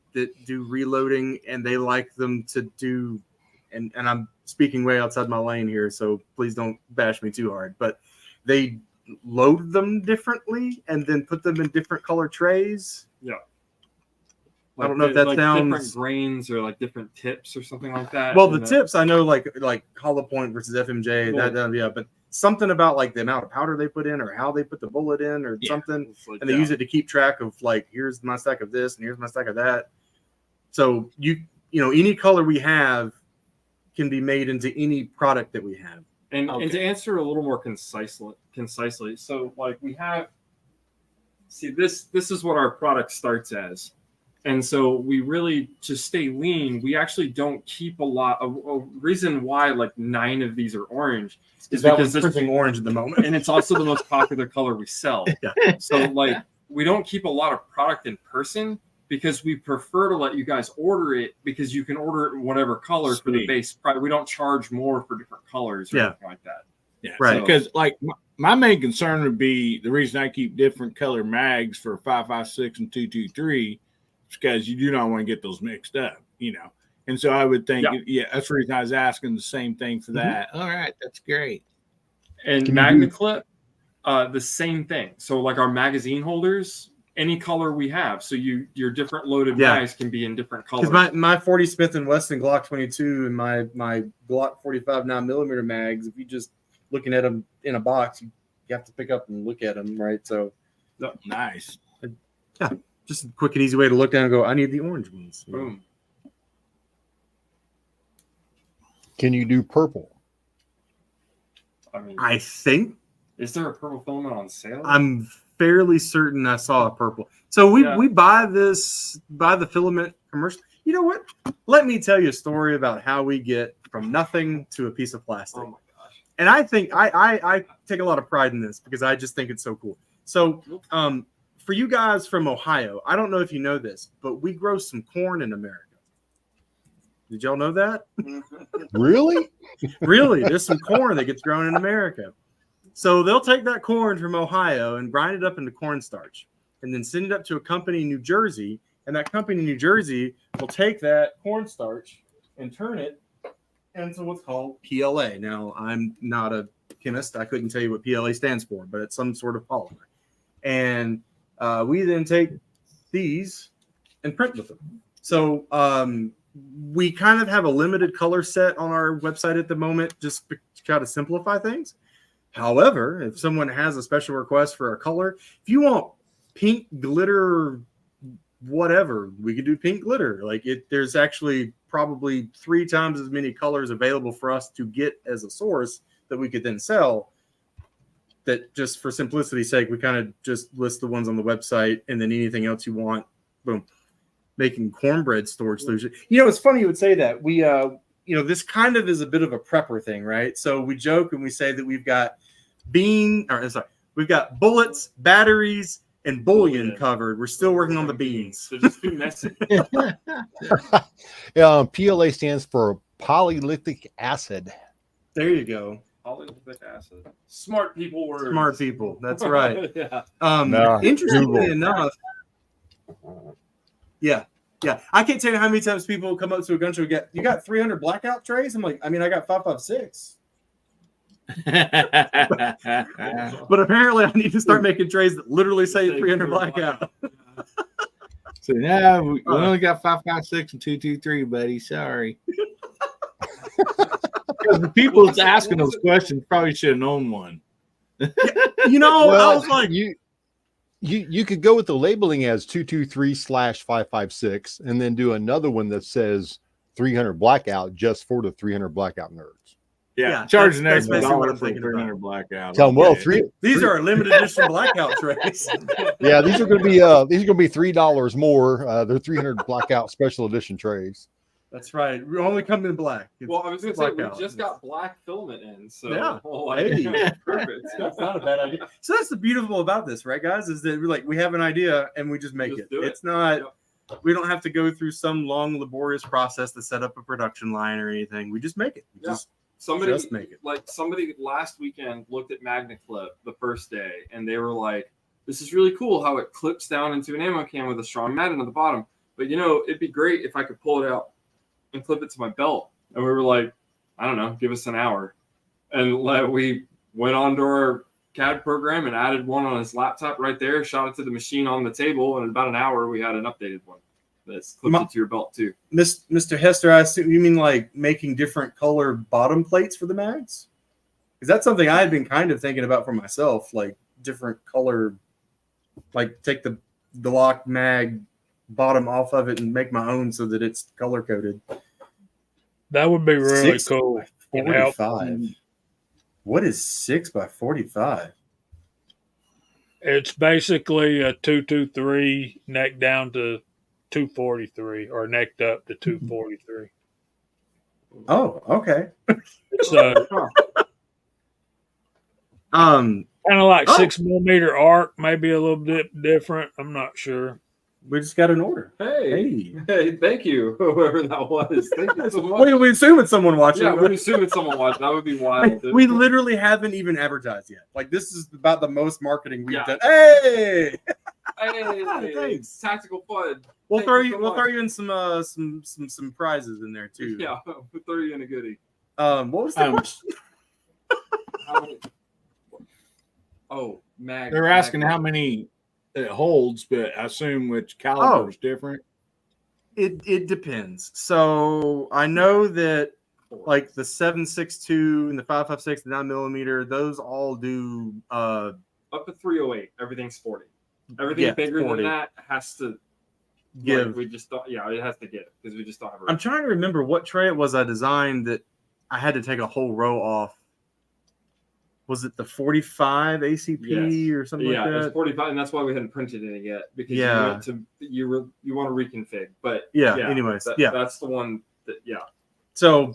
do reloading, and they like them to do, and I'm speaking way outside my lane here, so please don't bash me too hard, but they load them differently and then put them in different color trays. Yeah. I don't know if that sounds different grains or like different tips or something like that. well. The tips I know, like Hollow Point versus FMJ. Well, Yeah, but something about like the amount of powder they put in or how they put the bullet in or something, it's like, and they use it to keep track of like here's my stack of this and here's my stack of that. So you know any color we have can be made into any product that we have. And to answer a little more concisely, so like we have, see this is what our product starts as. And so we really, to stay lean, we actually don't keep a lot of a reason why like 9 of these are orange is because it's printing orange at the moment. And it's also the most popular color we sell. Yeah. So like we don't keep a lot of product in person because we prefer to let you guys order it because you can order it in whatever color for the base price. We don't charge more for different colors or anything like that. Yeah, right. Because like my main concern would be the reason I keep different color mags for 5.56 and 2.23 is because you do not want to get those mixed up, you know. And so I would think, that's the reason I was asking the same thing for that. All right, that's great. And MagnaClip, the same thing. So like our magazine holders, any color we have. So your different loaded mags can be in different colors. Because my 40 Smith & Wesson Glock 22 and my Glock 45 9mm mags, if you just looking at them in a box, you have to pick up and look at them, right? So nice. Yeah, just a quick and easy way to look down and go, I need the orange ones. Boom. Can you do purple? I mean, I think is there a purple filament on sale? I'm fairly certain I saw a purple. So we buy the filament commercial. You know what? Let me tell you a story about how we get from nothing to a piece of plastic. Oh my gosh. And I think I take a lot of pride in this because I just think it's so cool. So for you guys from Ohio, I don't know if you know this, but we grow some corn in America. Did y'all know that? Really? Really, there's some corn that gets grown in America. So they'll take that corn from Ohio and grind it up into cornstarch and then send it up to a company in New Jersey. And that company in New Jersey will take that cornstarch and turn it into what's called PLA. Now, I'm not a chemist. I couldn't tell you what PLA stands for, but it's some sort of polymer. And we then take these and print with them. So we kind of have a limited color set on our website at the moment just to try to simplify things. However, if someone has a special request for a color, if you want pink glitter, whatever, we could do pink glitter. Like there's actually probably 3 times as many colors available for us to get as a source that we could then sell. That just for simplicity's sake, we kind of just list the ones on the website, and then anything else you want, boom. Making cornbread storage solution. You know, it's funny you would say that. We this kind of is a bit of a prepper thing, right? So we joke and we say that we've got we've got bullets, batteries, and bullion covered. We're still working on the beans. So just too messy. PLA stands for polylithic acid. There you go. Polylithic acid. Smart people words. Smart people. That's right. Yeah. Interestingly enough, yeah. I can't tell you how many times people come up to a gun show and get, you got 300 blackout trays? I'm like, I mean, I got 5.56. But apparently I need to start making trays that literally say 300 blackout. So now we only got 5.56 and 2.23, buddy. Sorry. Because the people that's asking those questions probably should have known one. You know, I was like, you could go with the labeling as 223/556 and then do another one that says 300 blackout just for the 300 blackout nerds. Yeah, charge an that's extra basically what dollar I'm for a thinking about. 300 blackout. Tell them, well, Okay. These are limited edition blackout trays. Yeah, these are going to be $3 more. They're 300 blackout special edition trays. That's right. We only come in black. It's Well, I was gonna say we blackout. just got black filament in, so Yeah. like, Hey. perfect. That's not a bad idea. So that's the beautiful about this, right, guys? Is that we have an idea and we just make Just it. do it. It's not. Yep. We don't have to go through some long, laborious process to set up a production line or anything. We just make it. We Yeah. just Somebody make it. like somebody last weekend looked at MagnaClip the first day and they were like, "This is really cool how it clips down into an ammo can with a strong magnet on the bottom. But it'd be great if I could pull it out and clip it to my belt." And we were like, "I don't know, give us an hour." And we went on to our CAD program and added one on his laptop right there, shot it to the machine on the table, and in about an hour we had an updated one that's clipped it to your belt too. Mr. Hester, I assume you mean like making different color bottom plates for the mags? Because that's something I had been kind of thinking about for myself, like different color, like take the Glock mag bottom off of it and make my own so that it's color coded. That would be really 6 cool. by and help. 45. What is 6 by 45? It's basically a 223 neck down to 243 or necked up to 243. Oh, okay. It's Um, kind of like Oh. 6mm arc, maybe a little bit different. I'm not sure. we just got an order. Hey, Hey, thank you, whoever that was. Thank you so much. we assume it's someone watching. Yeah, we'd assume it's someone watching. That would be wild. We literally haven't even advertised yet. Like this is about the most marketing we've Yeah. done. Hey, Hey, Thanks. tactical fun. we'll Thank throw you you. so We'll much. throw you in some prizes in there too. Yeah, we'll throw you in a goodie. What was the question? How many- Oh, mag. They're asking how many it holds, but I assume which caliber is different. It depends. So I know that like the 7.62 and the 5.56, the 9mm, those all do Up to 308. Everything's 40. Everything Yeah, bigger 40. than that has to give. Like, we just don't. Yeah, it has to give because we just don't have. I'm trying to remember what tray it was I designed that I had to take a whole row off. Was it the 45 ACP or something Yeah, like it's that? 45, and that's why we hadn't printed it yet because Yeah. you went to you want to reconfig, but Yeah, anyways, yeah. that's the one that So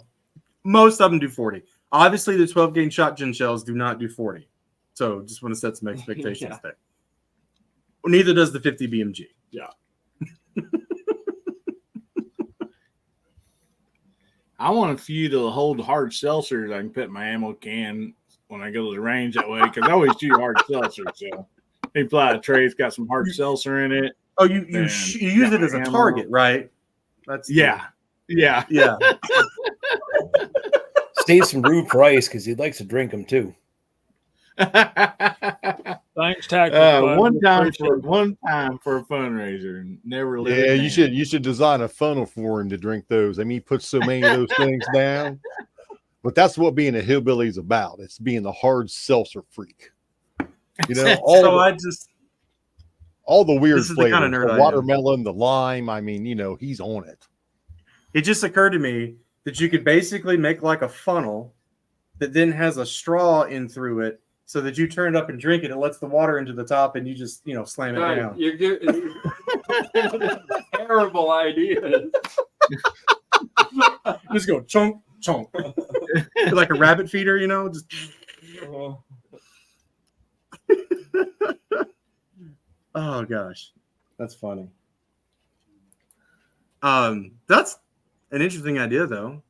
most of them do 40. Obviously, the 12 gauge shotgun shells do not do 40. So just want to set some expectations Yeah. there. Neither does the 50 BMG. Yeah. I want a few to hold hard seltzers. I can put in my ammo can when I go to the range that way because I always do hard seltzers. So you pull out a tray, it's got some hard seltzer in it. Oh, you And use it as a ammo. target, right? That's Yeah. yeah. Save some Rue Price because he likes to drink them too. Thanks, Tactical Bud. one time Appreciate for a fundraiser and never live. Yeah, you should design a funnel for him to drink those. I mean, he puts so many of those things down. But that's what being a hillbilly is about. It's being the hard seltzer freak. You know, all the weird this is the flavors, kind of nerd I the am. watermelon, the lime. I mean, he's on it. It just occurred to me that you could basically make like a funnel that then has a straw in through it so that you turn it up and drink it. It lets the water into the top and you just, slam it down. You're terrible ideas. Just go chunk, chunk. Like a rabbit feeder, just. Oh gosh, that's funny. That's an interesting idea, though.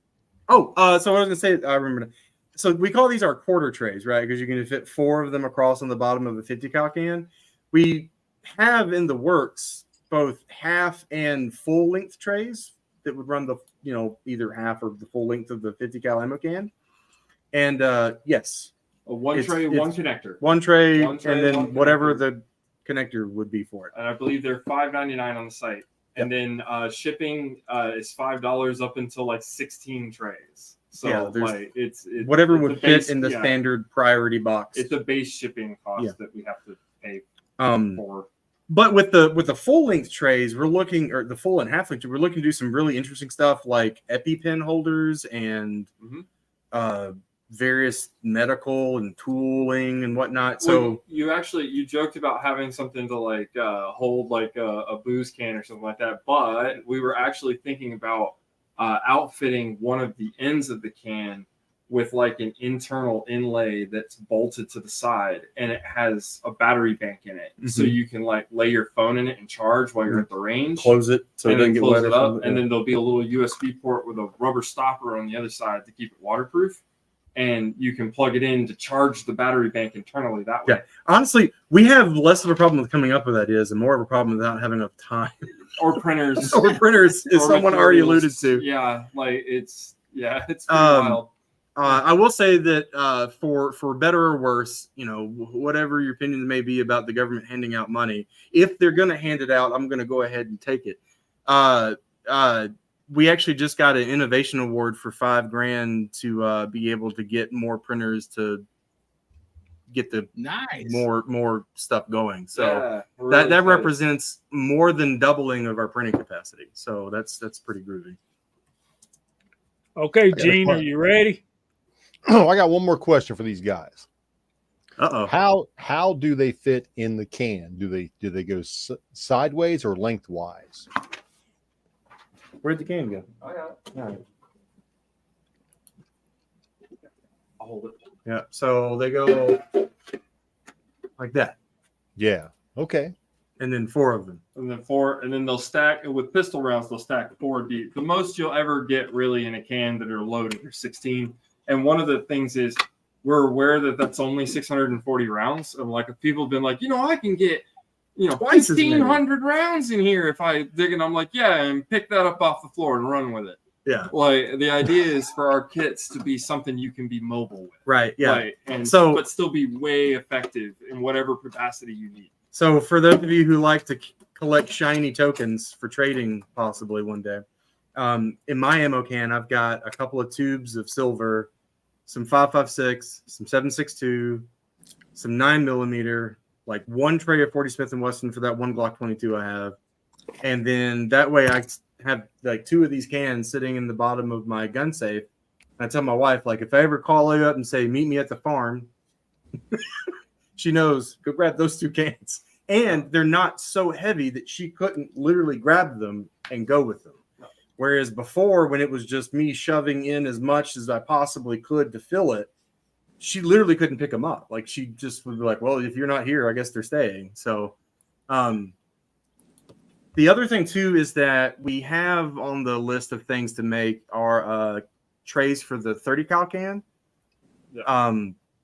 So what I was gonna say, I remember. So we call these our quarter trays, right? Because you can fit 4 of them across on the bottom of a 50 cal can. We have in the works both half and full length trays that would run the either half or the full length of the 50 cal ammo can. And yes, One It's- tray, it's- one connector. one tray, One tray, and then one whatever connector. the connector would be for it. And I believe they're $5.99 on the site. And then shipping is $5 up until like 16 trays. So Yeah, there's- like it's Whatever it's would a fit base- in the yeah, standard priority box. It's a base shipping cost Yeah. that we have to pay Um, for. but with the full length trays, we're looking, or the full and half length, we're looking to do some really interesting stuff like EpiPen holders and Mhm. various medical and tooling and whatnot. So you joked about having something to like hold like a booze can or something like that, but we were actually thinking about outfitting one of the ends of the can with like an internal inlay that's bolted to the side, and it has a battery bank in it, so you can like lay your phone in it and charge while you're at the range. Close it so it and doesn't then get close wet. it up, and then there'll be a little USB port with a rubber stopper on the other side to keep it waterproof. And you can plug it in to charge the battery bank internally that way. Yeah, honestly, we have less of a problem with coming up with ideas and more of a problem without having enough time. Or printers. Or printers, as Or someone already materials. alluded to. Yeah, like it's pretty wild. I will say that for better or worse, you know, whatever your opinions may be about the government handing out money, if they're going to hand it out, I'm going to go ahead and take it. We actually just got an innovation award for $5,000 to be able to get more printers to get the more stuff going. So Yeah, we're really that excited. represents more than doubling of our printing capacity. So that's pretty groovy. Okay, Gene, are you ready? Oh, I got one more question for these guys. Uh-oh. How do they fit in the can? Do they go sideways or lengthwise? Where'd the can go? I got it. All right. I'll hold it. Yeah. So they go like that. Yeah. Okay. And then 4 of them. And then they'll stack with pistol rounds. They'll stack 4 deep. The most you'll ever get really in a can that are loaded are 16. And one of the things is we're aware that that's only 640 rounds. And like if people have been like, I can get, Twice as many. 1,500 rounds in here if I dig, and I'm like, yeah, and pick that up off the floor and run with it. Yeah. Like the idea is for our kits to be something you can be mobile with. Right. Yeah. Like, but still be way effective in whatever capacity you need. So for those of you who like to collect shiny tokens for trading possibly one day, in my ammo can, I've got a couple of tubes of silver, some 5.56, some 7.62, some 9mm, like one tray of 40 Smith & Wesson for that one Glock 22 I have. And then that way I have like 2 of these cans sitting in the bottom of my gun safe. And I tell my wife, like, if I ever call you up and say, meet me at the farm, she knows, go grab those 2 cans. And they're not so heavy that she couldn't literally grab them and go with them. Whereas before, when it was just me shoving in as much as I possibly could to fill it, she literally couldn't pick them up. Like she just would be like, well, if you're not here, I guess they're staying. So the other thing too is that we have on the list of things to make are trays for the 30 cal can. Yeah.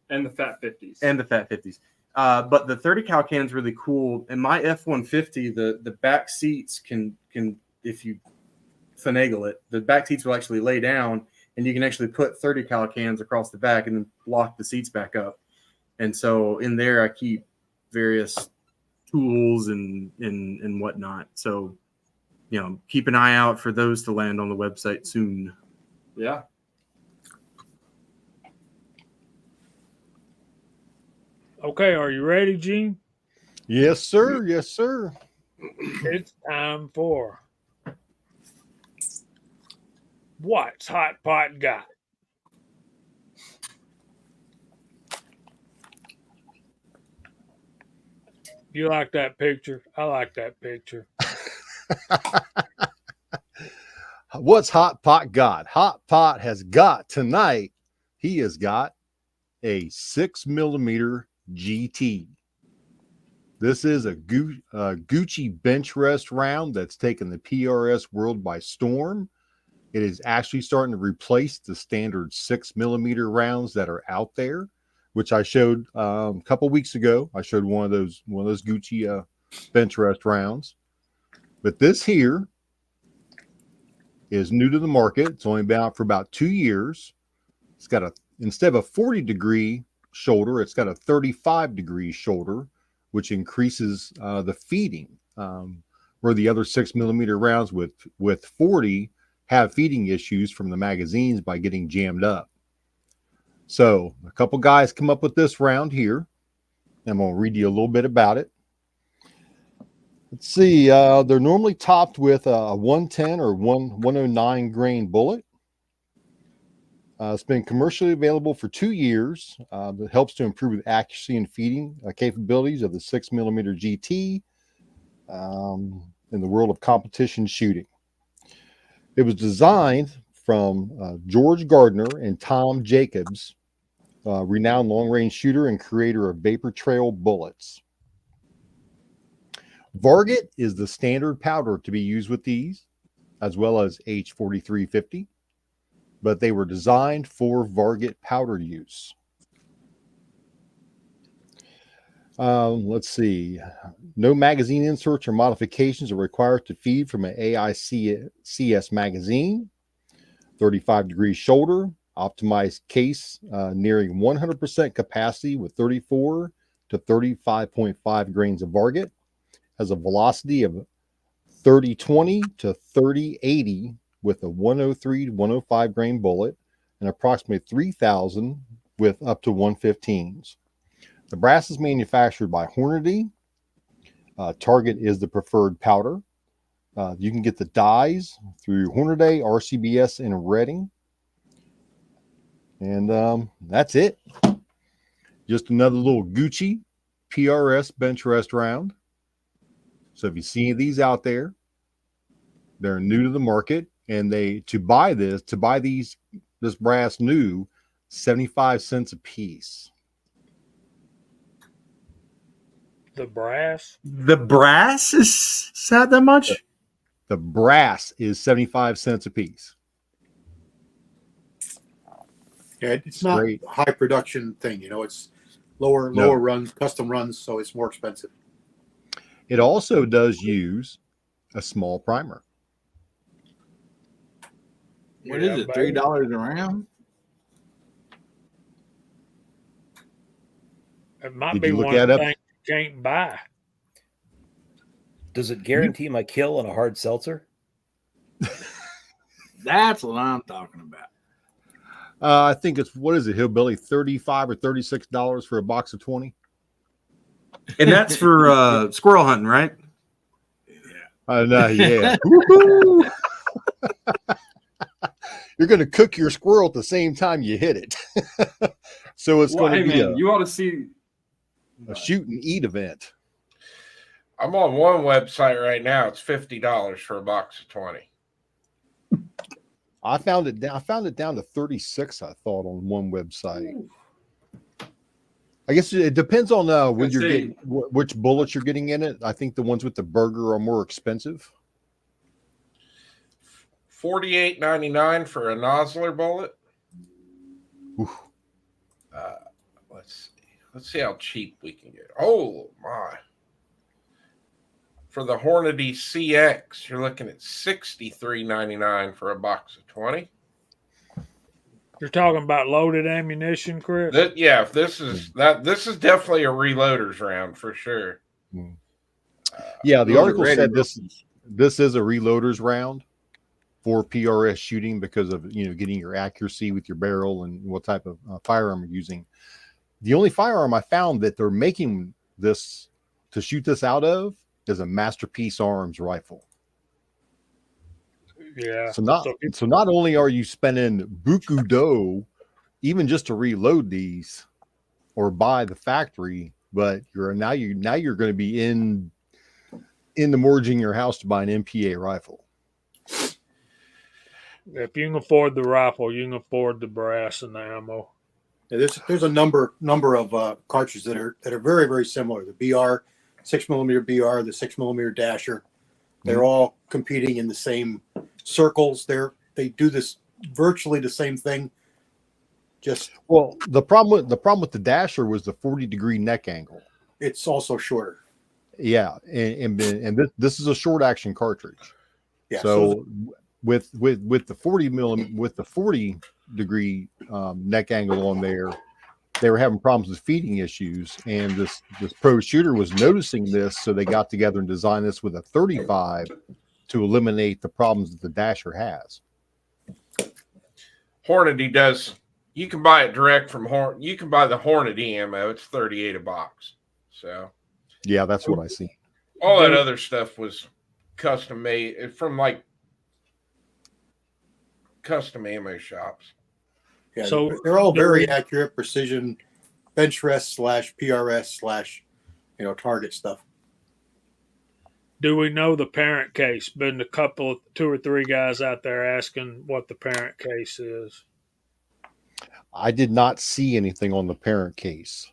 And the Fat 50s. And the Fat 50s. But the 30 cal can is really cool. And my F-150, the back seats can, if you finagle it, the back seats will actually lay down and you can actually put 30 cal cans across the back and then lock the seats back up. And so in there, I keep various tools and whatnot. So, keep an eye out for those to land on the website soon. Yeah. Okay, are you ready, Gene? Yes, sir. Yes, sir. It's time for What's Hot Pot Got? You like that picture? I like that picture. What's Hot Pot got? Hot Pot has got tonight. He has got a 6mm GT. This is a Gucci bench rest round that's taken the PRS world by storm. It is actually starting to replace the standard 6mm rounds that are out there, which I showed a couple weeks ago. I showed one of those Gucci bench rest rounds. But this here is new to the market. It's only been out for about 2 years. It's got instead of a 40-degree shoulder, it's got a 35-degree shoulder, which increases the feeding. Where the other 6mm rounds with 40 have feeding issues from the magazines by getting jammed up. So a couple guys come up with this round here. I'm going to read you a little bit about it. Let's see. They're normally topped with a 110 or 109 grain bullet. It's been commercially available for 2 years. It helps to improve the accuracy and feeding capabilities of the 6mm GT in the world of competition shooting. It was designed from George Gardner and Tom Jacobs, renowned long-range shooter and creator of Vapor Trail bullets. Varget is the standard powder to be used with these, as well as H4350, but they were designed for Varget powder use. Let's see. No magazine inserts or modifications are required to feed from an AICS magazine. 35-degree shoulder, optimized case nearing 100% capacity with 34 to 35.5 grains of Varget. Has a velocity of 30-20 to 30-80 with a 103 to 105 grain bullet and approximately 3,000 with up to 115s. The brass is manufactured by Hornady. Target is the preferred powder. You can get the dyes through Hornady, RCBS, and Reading. And that's it. Just another little Gucci PRS bench rest round. So if you see these out there, they're new to the market, and to buy this brass new, 75 cents a piece. The brass? The brass is that much? The brass is 75 cents a piece. Yeah, it's not great. a high production thing. You know, it's lower runs, custom runs, so it's more expensive. It also does use a small primer. What is it? $3 a round? It might Did be you look one that up? thing you can't buy. Does it guarantee my kill on a hard seltzer? That's what I'm talking about. I think it's, what is it, Hillbilly? $35 or $36 for a box of 20. And that's for squirrel hunting, right? Yeah. You're going to cook your squirrel at the same time you hit it. So it's going to be you ought to see a shoot and eat event. I'm on one website right now. It's $50 for a box of 20. I found it down to 36, I thought, on one website. I guess it depends on when you're getting which bullets you're getting in it. I think the ones with the burger are more expensive. $48.99 for a Nosler bullet. Let's see how cheap we can get. Oh my! For the Hornady CX, you're looking at $63.99 for a box of 20. You're talking about loaded ammunition, Chris? This is definitely a reloader's round for sure. Yeah, the article said this is a reloader's round for PRS shooting because of getting your accuracy with your barrel and what type of firearm you're using. The only firearm I found that they're making this to shoot this out of is a Masterpiece Arms rifle. Yeah. So not only are you spending buku dough even just to reload these or buy the factory, but you're going to be in the mortgaging your house to buy an MPA rifle. If you can afford the rifle, you can afford the brass and the ammo. Yeah, there's a number of cartridges that are very, very similar. The BR, 6mm BR, the 6mm Dasher. They're all competing in the same circles. They do this virtually the same thing. The problem with the Dasher was the 40-degree neck angle. It's also shorter. Yeah, and this is a short action cartridge. Yeah. So with the 40-degree neck angle on there, they were having problems with feeding issues, and this pro shooter was noticing this, so they got together and designed this with a 35 to eliminate the problems that the Dasher has. Hornady does. You can buy it direct from You can buy the Hornady ammo. It's $38 a box. So yeah, that's what I see. All that other stuff was custom made from like custom ammo shops. Yeah, So they're all very they're- accurate, precision, bench rest / PRS / target stuff. Do we know the parent case? Been a couple, 2 or 3 guys out there asking what the parent case is. I did not see anything on the parent case.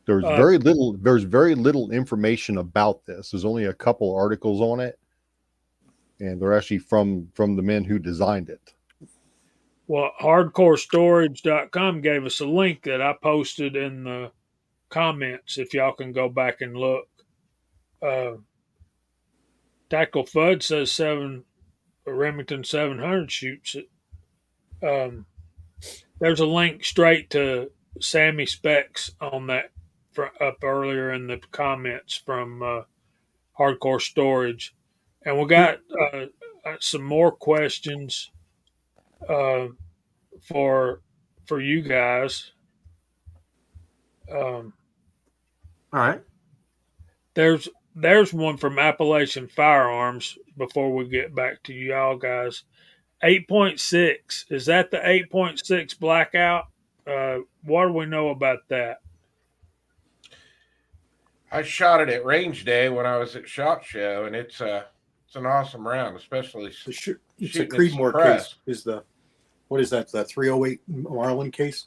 There's Uh, very little. There's very little information about this. There's only a couple articles on it, and they're actually from the men who designed it. Well, hardcorestorage.com gave us a link that I posted in the comments if y'all can go back and look. Tactical Fud says Remington 700 shoots it. There's a link straight to Sammy Specs on that up earlier in the comments from Hardcore Storage. And we got some more questions for you guys. All right. There's one from Appalachian Firearms before we get back to y'all guys. 8.6. Is that the 8.6 blackout? What do we know about that? I shot it at range day when I was at SHOT Show, and it's an awesome round, especially It's a shooting Creedmoor suppressed. case. What is that? The 308 Marlin case,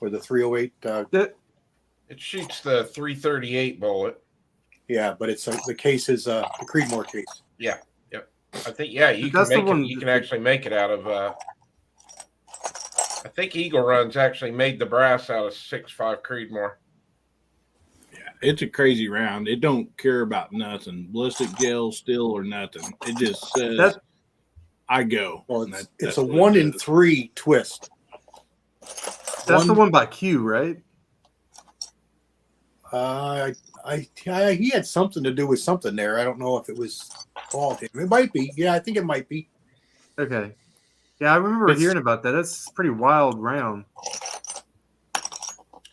or the 308? It shoots the 338 bullet. Yeah, but the case is the Creedmoor case. Yeah, yep. I think you can That's the make one- it. You can actually make it out of. I think Eagle Run's actually made the brass out of 6.5 Creedmoor. It's a crazy round. It don't care about nothing. Ballistic gel, steel, or nothing. It just says, That's- I go. Well, And it's that's a what it 1 in does. 3 twist. That's the one by Q, right? He had something to do with something there. I don't know if it was all him. It might be. Yeah, I think it might be. Okay. Yeah, I remember hearing about that. That's a pretty wild round.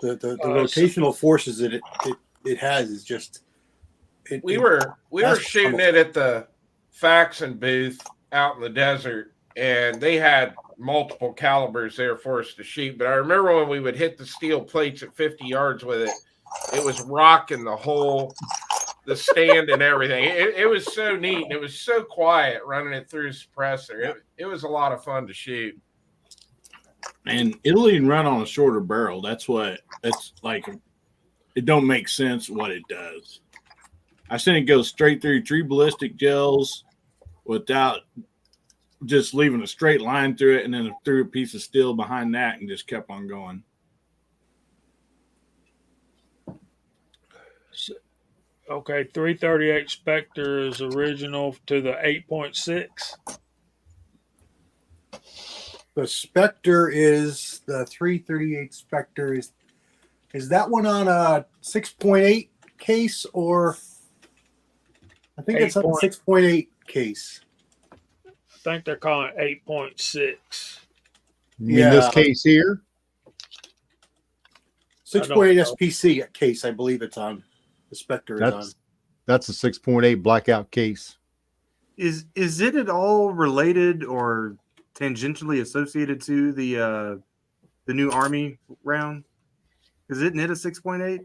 The rotational forces that it has is just. We were shooting it at the Faxon booth out in the desert, and they had multiple calibers there for us to shoot. But I remember when we would hit the steel plates at 50 yards with it, it was rocking the stand and everything. It was so neat. And it was so quiet running it through a suppressor. It was a lot of fun to shoot. And it'll even run on a shorter barrel. That's like, it don't make sense what it does. I seen it go straight through 3 ballistic gels without just leaving a straight line through it, and then threw a piece of steel behind that and just kept on going. Okay, 338 Spectre is original to the 8.6. The Spectre is the 338 Spectre is that one on a 6.8 case, or I think it's on a 6.8 case. I think they're calling it 8.6. You mean this case here? 6.8 SPC case, I believe it's on. The Spectre is on. That's a 6.8 blackout case. Is it at all related or tangentially associated to the new Army round? Isn't it a 6.8?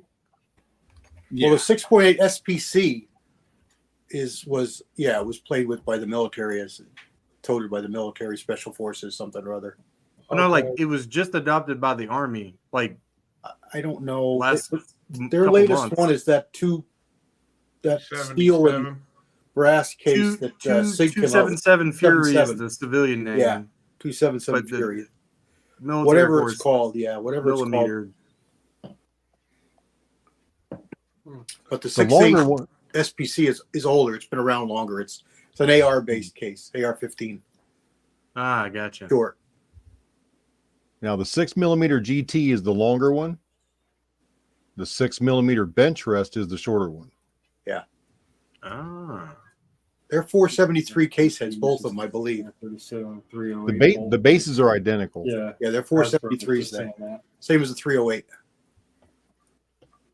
Well, the 6.8 SPC was played with by the military, as toted by the military special forces, something or other. Oh, no, like it was just adopted by the Army. Like I don't know. Last Their couple latest months. one is that steel and brass case that Sig came out with. 277 Fury is 77. the civilian name. Yeah, 277 But the Fury. Military Whatever force, it's called, whatever it's called. millimeter. But the The 6.8 longer one, SPC is older. It's been around longer. It's an AR based case, AR-15 Ah, gotcha. short. now the 6mm GT is the longer one. The 6mm bench rest is the shorter one. Ah. They're 473 case heads, both of them, I believe. The bases are identical. Yeah. Yeah, they're 473s then. Same as the 308.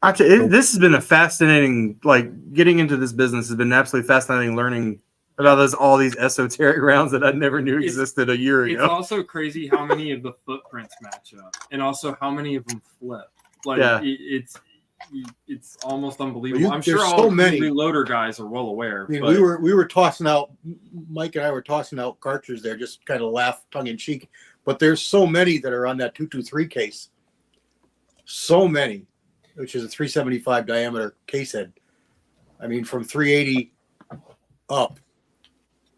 Actually, this has been a fascinating, like getting into this business has been absolutely fascinating learning about all these esoteric rounds that I never knew It's- existed a year It's ago. also crazy how many of the footprints match up, and also how many of them flip. Like Yeah. it's almost unbelievable. You- I'm sure there's all so the many. reloader guys are well aware. I mean, but we were tossing out. Mike and I were tossing out cartridges there, just kind of laugh tongue in cheek. But there's so many that are on that 223 case. So many, which is a 375 diameter case head. I mean, from 380 up,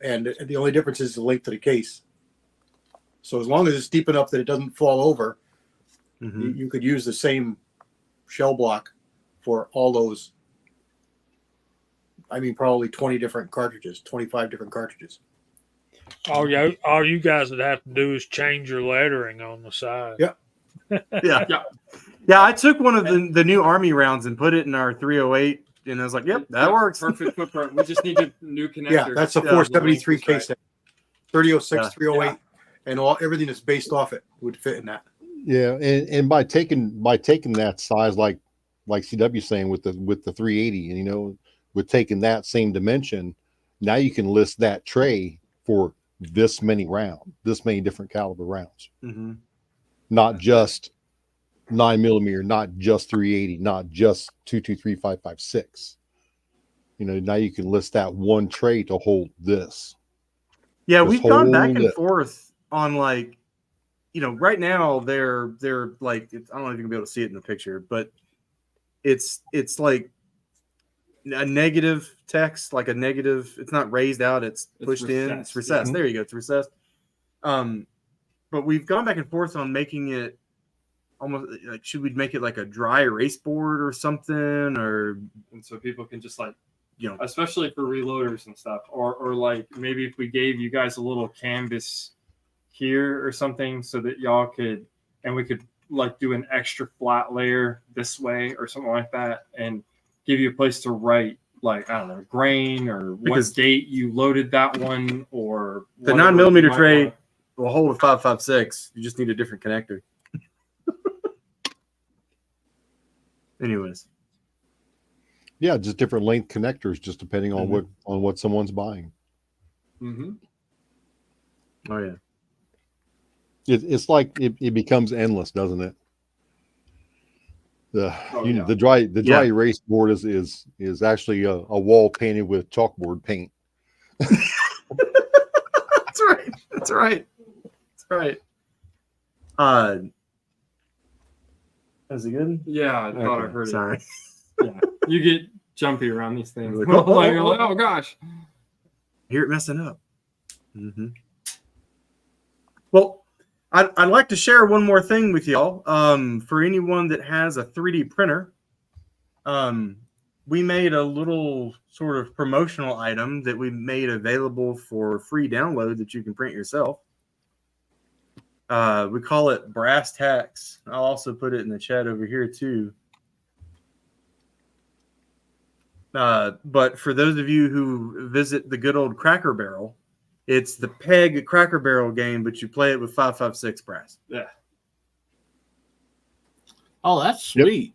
and the only difference is the length of the case. So as long as it's deep enough that it doesn't fall over, Mhm. you could use the same shell block for all those. I mean, probably 20 different cartridges, 25 different cartridges. All you guys would have to do is change your lettering on the side. Yeah. Yeah. Yeah. Yeah, I took one of the new Army rounds and put it in our 308, and I was like, "Yep, that works." Perfect footprint. We just need a new connector. Yeah, that's a Yeah. 473 case head. 3006, Yeah. 308, and everything that's based off it would fit in that. Yeah, and by taking that size, like CW saying with the 380, and with taking that same dimension, now you can list that tray for this many different caliber rounds, Mhm. not just 9mm, not just 380, not just 223 5.56. Now you can list that one tray to hold this. Yeah, Just we've gone back hold and it. forth on right now they're like I don't know if you can be able to see it in the picture, but it's like a negative text, like a negative. It's not raised out; it's pushed in. It's recessed, recessed. yeah. There you go. It's recessed. But we've gone back and forth on making it almost like, should we make it like a dry erase board or something, or And so people can just you know, especially for reloaders and stuff, or like maybe if we gave you guys a little canvas here or something so that y'all could, and we could like do an extra flat layer this way or something like that, and give you a place to write, like, I don't know, grain or Because what date you loaded that one, or the whatever 9mm you might tray want. will hold a 5.56. You just need a different connector. Anyways, Yeah, just different length connectors, just depending on Mhm. what someone's buying. Mhm. oh yeah, It's like it becomes endless, doesn't it? The Yeah. the dry Yeah. erase board is actually a wall painted with chalkboard paint. that's right. That's right. That's right. Is it good? Yeah, I thought I Okay, heard sorry. it. Yeah, you get jumpy around these things. Like, You're like, oh gosh. Hear it messing up. Mm-hmm. Well, I'd like to share one more thing with y'all. For anyone that has a 3D printer, we made a little sort of promotional item that we made available for free download that you can print yourself. We call it Brass Tacks. I'll also put it in the chat over here too. But for those of you who visit the good old Cracker Barrel, it's the Peg Cracker Barrel game, but you play it with 5.56 brass. Yeah. Oh, that's Yep. sweet.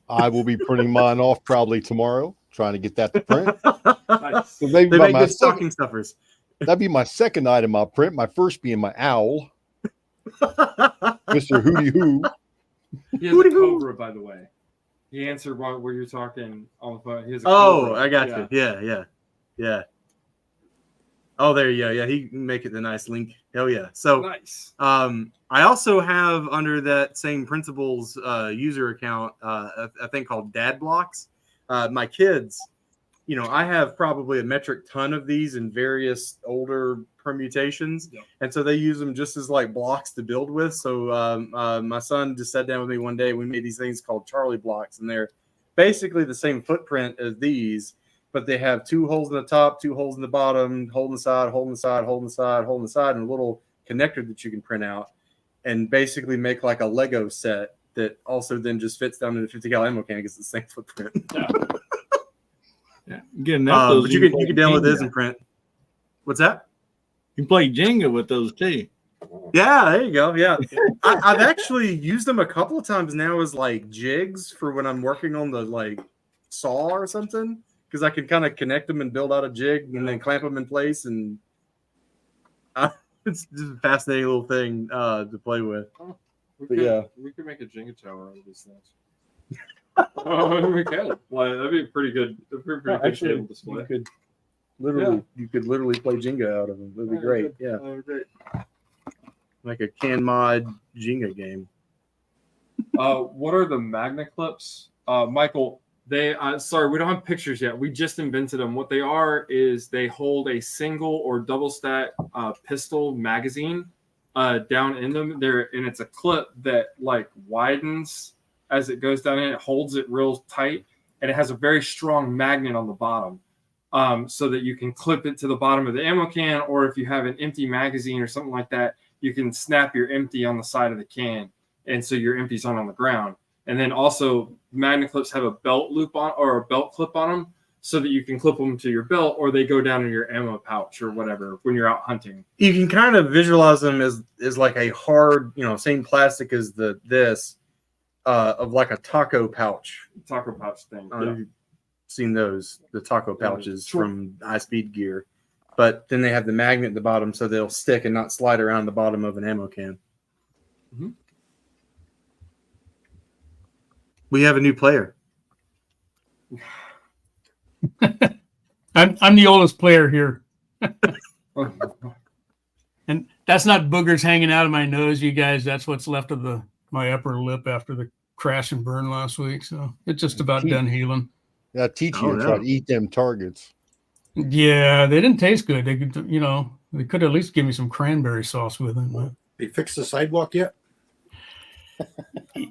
I will be printing mine off probably tomorrow, trying to get that to print. Nice. So maybe They my, make my good second, stocking stuffers. that'd be my second item I'll print. My first being my owl, Mr. Hootie Hoo. He has a Hooty-hoo. cobra, by the way. He answered while you're talking on the phone. He has a Oh, cobra. I got you. Yeah. Oh, there you go. Yeah, he can make it the nice link. Hell yeah. So Nice. I also have under that same principles user account a thing called Dad Blocks. My kids, I have probably a metric ton of these in various older permutations, Yep. and so they use them just as like blocks to build with. So my son just sat down with me one day. We made these things called Charlie blocks, and they're basically the same footprint as these, but they have 2 holes in the top, 2 holes in the bottom, hole in the side, hole in the side, hole in the side, hole in the side, and a little connector that you can print out and basically make like a Lego set that also then just fits down in a 50 cal ammo can. It's the same footprint. Yeah, getting that. Those But you can download this and print. What's that? You can play Jenga with those too. Yeah, there you go. Yeah, I've actually used them a couple of times now as like jigs for when I'm working on the like saw or something. because I can kind of connect them and build out a jig and then clamp them in place, and it's just a fascinating little thing to play with. We But could, yeah. we could make a Jenga tower out of these things. Oh, we could. Like, that'd be pretty good. That'd be a pretty good Actually, table display. you could literally play Jenga out of them. That'd be great. Yeah, Great. like a can mod Jenga game. What are the Magna clips? Michael, they sorry, we don't have pictures yet. We just invented them. What they are is they hold a single or double stack pistol magazine down in them. And it's a clip that like widens as it goes down, and it holds it real tight, and it has a very strong magnet on the bottom. So that you can clip it to the bottom of the ammo can, or if you have an empty magazine or something like that, you can snap your empty on the side of the can. And so your empty's on the ground. And then also Magna clips have a belt loop on or a belt clip on them so that you can clip them to your belt, or they go down in your ammo pouch or whatever when you're out hunting. You can kind of visualize them as like a hard, same plastic as this of like a taco pouch. Taco pouch thing. You've seen those, the taco pouches from High Speed Gear. But then they have the magnet at the bottom so they'll stick and not slide around the bottom of an ammo can. Mm-hmm. We have a new player. I'm the oldest player here. And that's not boogers hanging out of my nose, you guys. That's what's left of my upper lip after the crash and burn last week. So it's just about done healing. Yeah, teach you to try to eat them targets. Yeah, they didn't taste good. They could, they could at least give me some cranberry sauce with them. But, They fixed the sidewalk yet?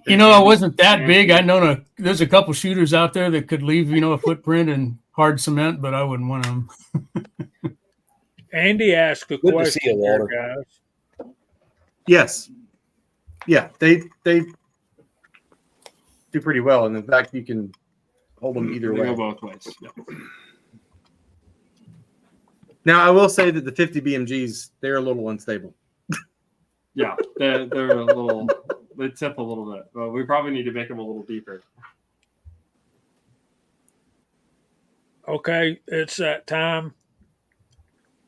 I wasn't that big. I know there's a couple shooters out there that could leave, a footprint in hard cement, but I wouldn't want them. Andy asked a Good to question see you, here, Walter. guys. Yes. Yeah, they do pretty well. And in fact, you can hold them either They way. go both ways. Yeah. Now, I will say that the 50 BMGs, they're a little unstable. Yeah, they're a little. They tip a little bit. But we probably need to make them a little deeper. Okay, it's that time.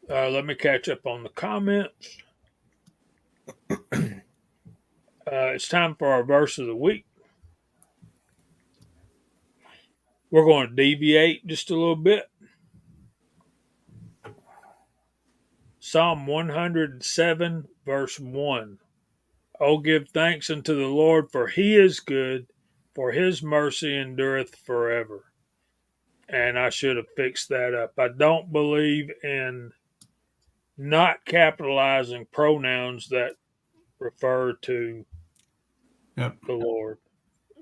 Let me catch up on the comments. It's time for our verse of the week. We're going to deviate just a little bit. Psalm 107, verse 1. Oh, give thanks unto the Lord, for he is good, for his mercy endureth forever. And I should have fixed that up. I don't believe in not capitalizing pronouns that refer to the Lord.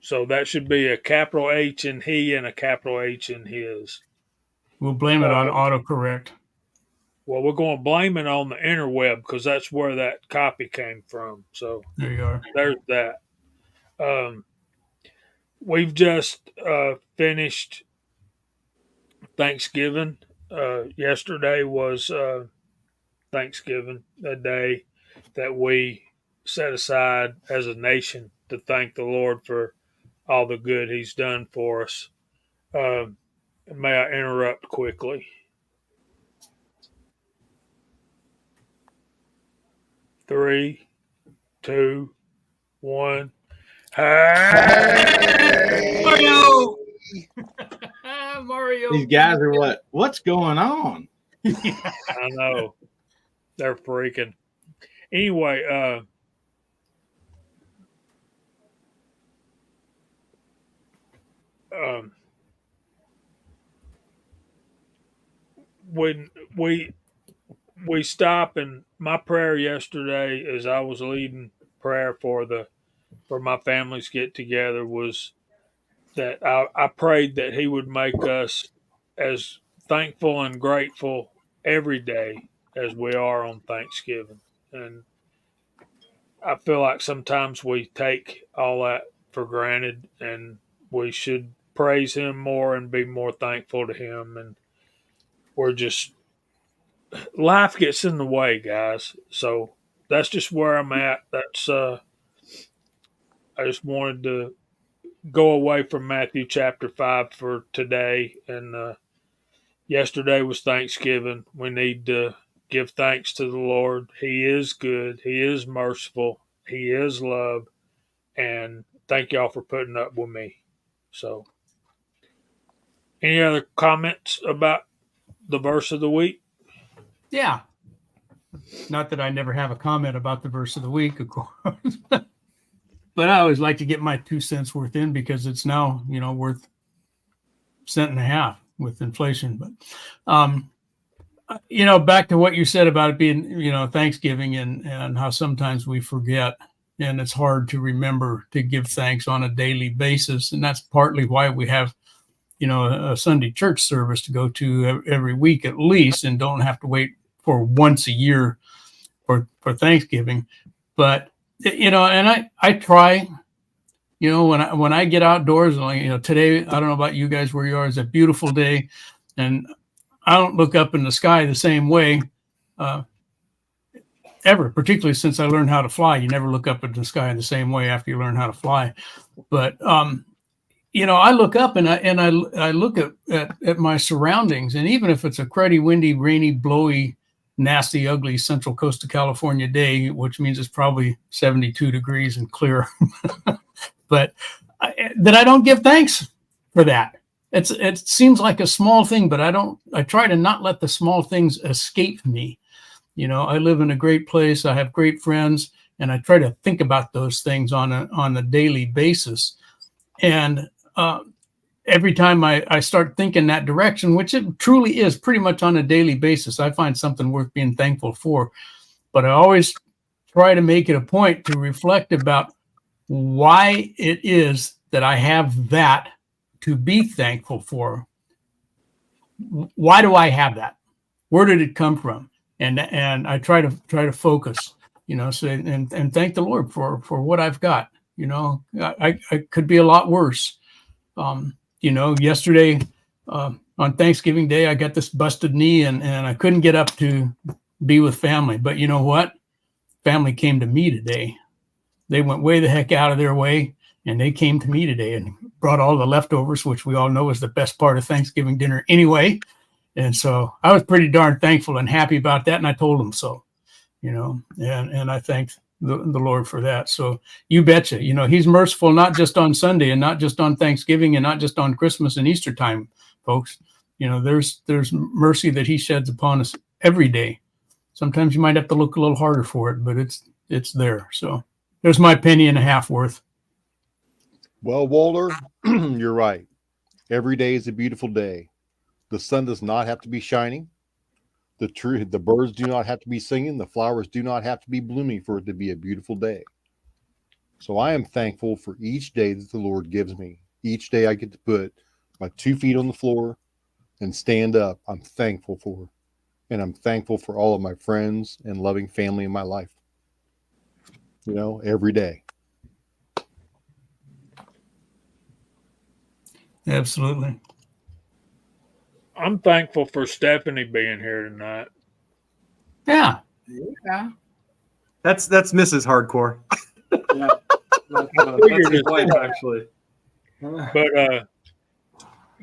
So that should be a capital H in he and a capital H in his. We'll blame it on autocorrect. Well, we're going to blame it on the interweb because that's where that copy came from. So There you are. there's that. We've just finished Thanksgiving. Yesterday was Thanksgiving, a day that we set aside as a nation to thank the Lord for all the good he's done for us. May I interrupt quickly? Three, two, one. Hey! Mario! Mario! These guys are what's going on? I know. They're freaking. Anyway, when we stop, and my prayer yesterday as I was leading prayer for my family's get together was that I prayed that he would make us as thankful and grateful every day as we are on Thanksgiving. And I feel like sometimes we take all that for granted, and we should praise him more and be more thankful to him. And we're just, life gets in the way, guys. So that's just where I'm at. That's, I just wanted to go away from Matthew chapter 5 for today and Yesterday was Thanksgiving. We need to give thanks to the Lord. He is good. He is merciful. He is love. And thank y'all for putting up with me. So, any other comments about the verse of the week? Yeah. Not that I never have a comment about the verse of the week, of course. But I always like to get my 2 cents worth in because it's now, worth $1.50 with inflation. But, back to what you said about it being, Thanksgiving and how sometimes we forget and it's hard to remember to give thanks on a daily basis. And that's partly why we have, a Sunday church service to go to every week at least, and don't have to wait for once a year for Thanksgiving. But, and I try, when I get outdoors, today, I don't know about you guys where you are, it's a beautiful day. And I don't look up in the sky the same way ever, particularly since I learned how to fly. You never look up at the sky the same way after you learn how to fly. But, I look up and I look at my surroundings, and even if it's a cruddy, windy, rainy, blowy, nasty, ugly Central Coast of California day, which means it's probably 72 degrees and clear, but that I don't give thanks for that. It seems like a small thing, but I try to not let the small things escape me. I live in a great place. I have great friends, and I try to think about those things on a daily basis. And every time I start thinking that direction, which it truly is pretty much on a daily basis, I find something worth being thankful for. But I always try to make it a point to reflect about why it is that I have that to be thankful for. Why do I have that? Where did it come from? And I try to focus, and thank the Lord for what I've got. I could be a lot worse. Yesterday on Thanksgiving Day, I got this busted knee and I couldn't get up to be with family. But you know what? Family came to me today. They went way the heck out of their way, and they came to me today and brought all the leftovers, which we all know is the best part of Thanksgiving dinner anyway. And so I was pretty darn thankful and happy about that. And I told them so, and I thanked the Lord for that. So you betcha, he's merciful, not just on Sunday and not just on Thanksgiving and not just on Christmas and Easter time, folks. There's mercy that he sheds upon us every day. Sometimes you might have to look a little harder for it, but it's there. So there's my penny and a half worth. Well, Walter, you're right. Every day is a beautiful day. The sun does not have to be shining. The birds do not have to be singing. The flowers do not have to be blooming for it to be a beautiful day. So I am thankful for each day that the Lord gives me. Each day I get to put my 2 feet on the floor and stand up. I'm thankful for. And I'm thankful for all of my friends and loving family in my life. Every day. Absolutely. I'm thankful for Stephanie being here tonight. Yeah. That's Mrs. Hardcore. Yeah. That's his wife, actually. But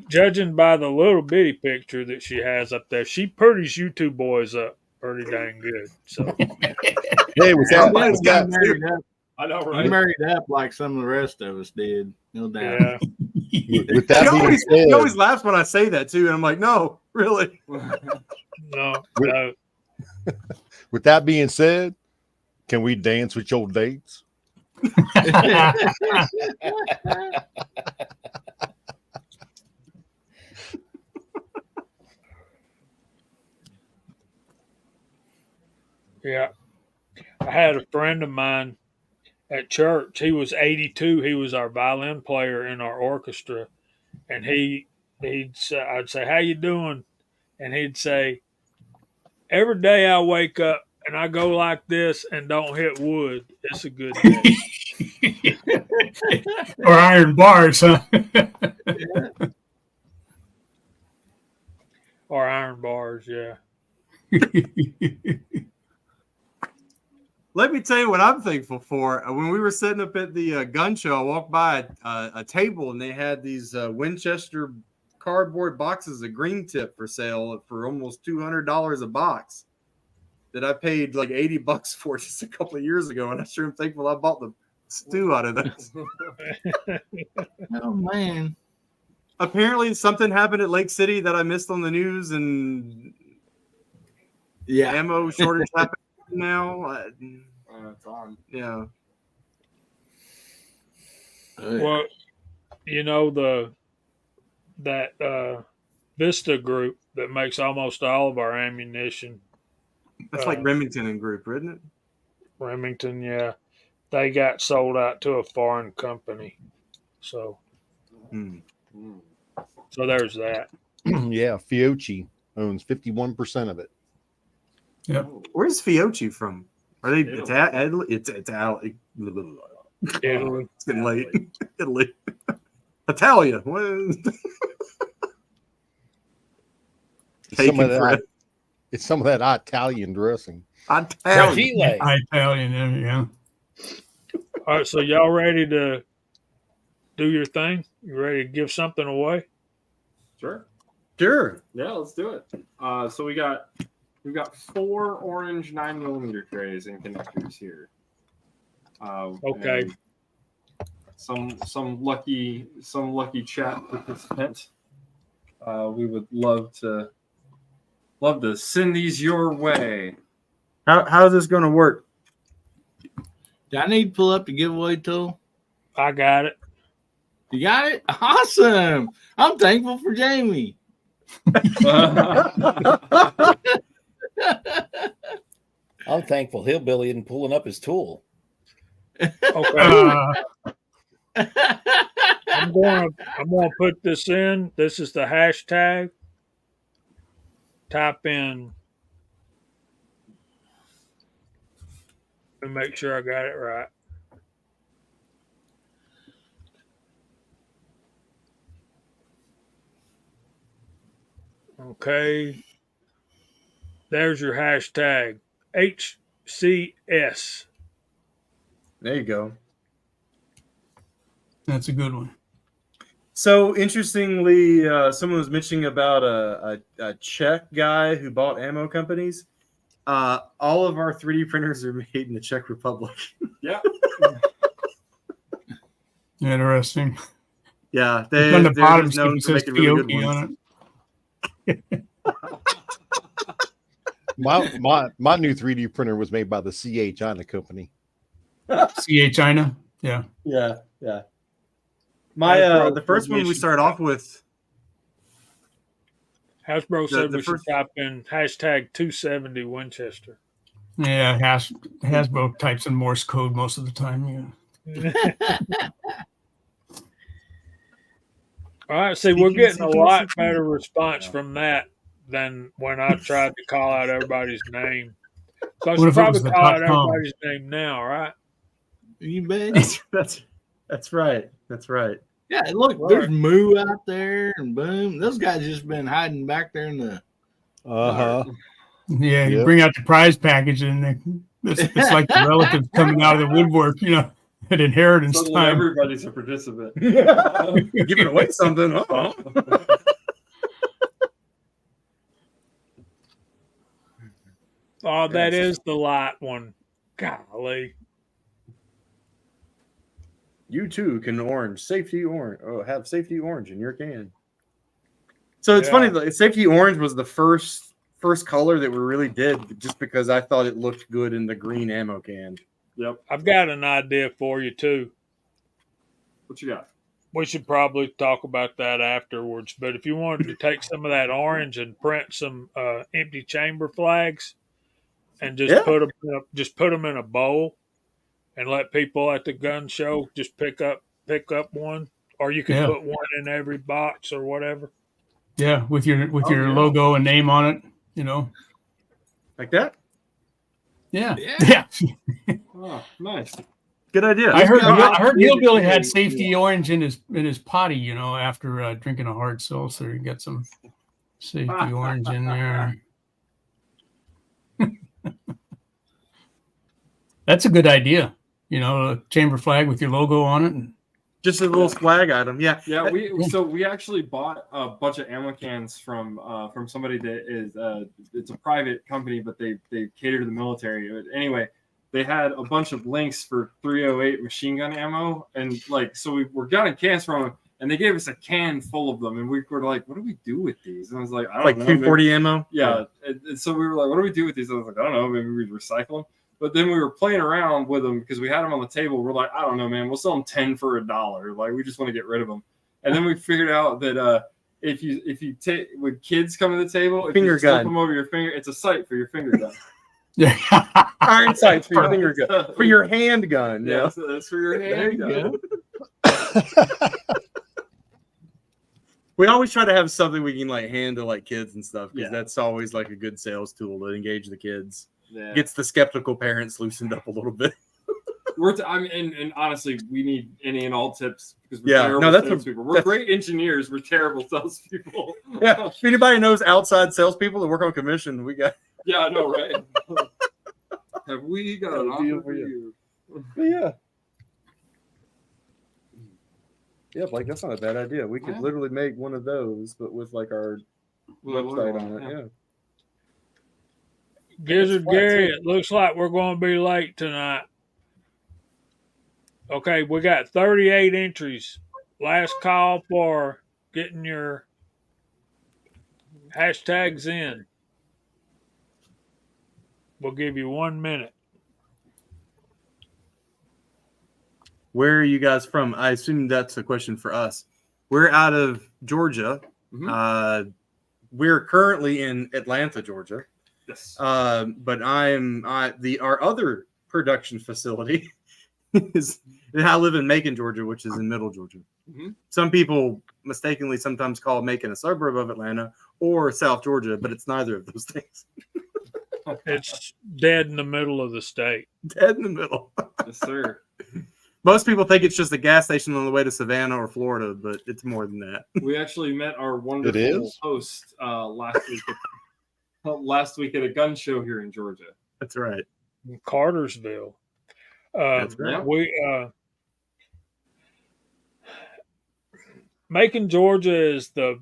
judging by the little bitty picture that she has up there, she pretties you two boys up pretty dang good. So Hey, was that married up. I know, You right? married up like some of the rest of us did. No doubt. yeah. with that being He said, always laughs when I say that too, and I'm like, no, really. No. with that being said, can we dance with your dates? Yeah. I had a friend of mine at church. He was 82. He was our violin player in our orchestra. And I'd say, "How you doing?" And he'd say, "Every day I wake up and I go like this and don't hit wood, it's a good day." Or iron bars, huh? Or iron bars, yeah. Let me tell you what I'm thankful for. When we were sitting up at the gun show, I walked by a table and they had these Winchester cardboard boxes of green tip for sale for almost $200 a box that I paid like $80 for just a couple of years ago, and I sure am thankful I bought the stew out of those. Oh man. Apparently something happened at Lake City that I missed on the news, and Yeah. ammo shortage happening now. It's on. Yeah. Well, you know, that Vista group that makes almost all of our ammunition. That's like Remington and Group, isn't it? Remington, yeah. They got sold out to a foreign company. So so there's that. Yeah, Fiocchi owns 51% of it. Yep. Where's Fiocchi from? Are they Italy? It's Italy. Italy. It's getting late. Italy. Italia. Some of that, it's some of that Italian dressing. Italian. Italian, yeah. All right, so y'all ready to do your thing? You ready to give something away? Sure. Sure. Yeah, let's do it. So we've got 4 orange 9mm trays and connectors here. Okay. And some lucky chat participant. We would love to send these your way. How is this going to work? Do I need to pull up the giveaway tool? I got it. You got it? Awesome. I'm thankful for Jamie. I'm thankful Hillbilly isn't pulling up his tool. Okay. I'm going to put this in. This is the hashtag. Type in. Let me make sure I got it right. Okay. There's your hashtag. HCS. There you go. That's a good one. So interestingly, someone was mentioning about a Czech guy who bought ammo companies. All of our 3D printers are made in the Czech Republic. Yeah. Interesting. Yeah, On the bottom just known it for says making really good Fiocchi ones. on it. My new 3D printer was made by the CA China company. CA China. Yeah. Yeah, yeah. My the first one we started off with. Hasbro said the we first- should type in hashtag 270 Winchester. Yeah. Hasbro types in Morse code most of the time. Yeah. All right, see, we're getting a lot better response from that than when I tried to call out everybody's name. So I What should if it was probably the call out .com? everybody's name now, right? You bet. That's right. That's right. Yeah, look, there's Moo out there and boom. Those guys just been hiding back there in the Yeah. You Yep. bring out the prize package and it's like the relatives coming out of the woodwork, at inheritance Suddenly time. everybody's a participant. Giving away something. Uh-oh. Oh, that is the light one. Golly. You too can have safety orange in your can. So it's Yeah. funny, like, safety orange was the first color that we really did, just because I thought it looked good in the green ammo can. Yep. I've got an idea for you, too. What you got? We should probably talk about that afterwards. But if you wanted to take some of that orange and print some empty chamber flags and just Yeah. put them in a bowl and let people at the gun show just pick up one, or you can Yeah. put one in every box or whatever. Yeah. With your yeah. logo and name on it, Like that? Yeah. Yeah. Yeah. Oh, nice. Good idea. I heard Yeah. Hillbilly had safety orange in his potty, after drinking a hard seltzer. He got some safety orange in there. That's a good idea. A chamber flag with your logo on it, and Just a little swag item. Yeah. Yeah, we actually bought a bunch of ammo cans from somebody that is it's a private company, but they cater to the military. But anyway, they had a bunch of links for 308 machine gun ammo, and like so we were getting cans from them, and they gave us a can full of them, and we were like, what do we do with these? And I was like, I don't know. 240 ammo. Yeah. And so we were like, what do we do with these? I was like, I don't know, maybe we'd recycle them. But then we were playing around with them because we had them on the table. We're like, I don't know, man. We'll sell them 10 for $1. Like, we just want to get rid of them. And then we figured out that if you take when kids come to the table, if you slip them over your finger, it's a sight for your finger gun. Yeah. Iron sights for your finger gun, for your handgun. Yeah, so that's for your handgun. We always try to have something we can like hand to like kids and stuff because Yeah. that's always like a good sales tool to engage the kids. Yeah. Gets the skeptical parents loosened up a little bit. And honestly, we need any and all tips because we're Yeah, terrible no, that's salespeople. We're great engineers. We're terrible salespeople. Yeah, if anybody knows outside salespeople that work on commission, we got. Yeah, I know, right? Have we got an offer for you? Yeah. Yeah, like that's not a bad idea. We could literally make one of those, but with like our website on it. Yeah. Gizzard Gary, it looks like we're going to be late tonight. Okay, we got 38 entries. Last call for getting your hashtags in. We'll give you 1 minute. Where are you guys from? I assume that's a question for us. We're out of Georgia. Mhm. We're currently in Atlanta, Georgia. Yes. But our other production facility is I live in Macon, Georgia, which is in Middle Georgia. Mhm. Some people mistakenly sometimes call Macon a suburb of Atlanta or South Georgia, but it's neither of those things. It's dead in the middle of the state. Dead in the middle. Yes, sir. Most people think it's just a gas station on the way to Savannah or Florida, but it's more than that. We actually met our wonderful is? host last week at a gun show here in Georgia. That's right. In Cartersville. That's right. Macon, Georgia is the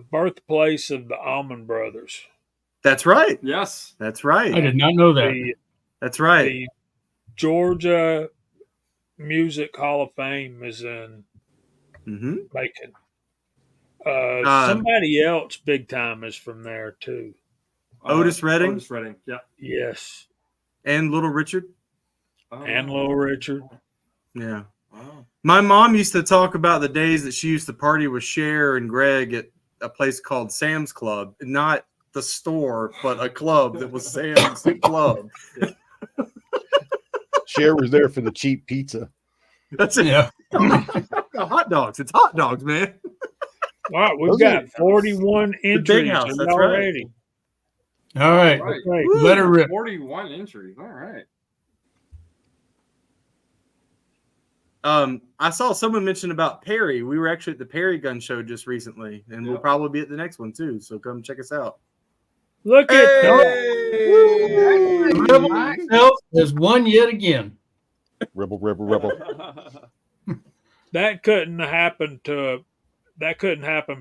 birthplace of the Allman Brothers. That's right. Yes. That's I right. did not know that. That's right. The Georgia Music Hall of Fame is in Mm-hmm. Macon. Somebody else big time is from there too. Otis Redding? Otis Redding. Yeah. Yes. And Little Richard. And Little Richard. Yeah. Wow. My mom used to talk about the days that she used to party with Cher and Greg at a place called Sam's Club. Not the store, but a club that was Sam's Club. Cher was there for the cheap pizza. That's it. Yeah. Hot dogs. It's hot dogs, man. All right, we've Those got are 41 entries house, that's right. already. All right. Right. Great. Let her rip. 41 entries. All right. I saw someone mention about Perry. We were actually at the Perry Gun Show just recently, and we'll Yeah. probably be at the next one too. So come check us out. Look at There's one yet again. Rebel, rebel, rebel. that couldn't happen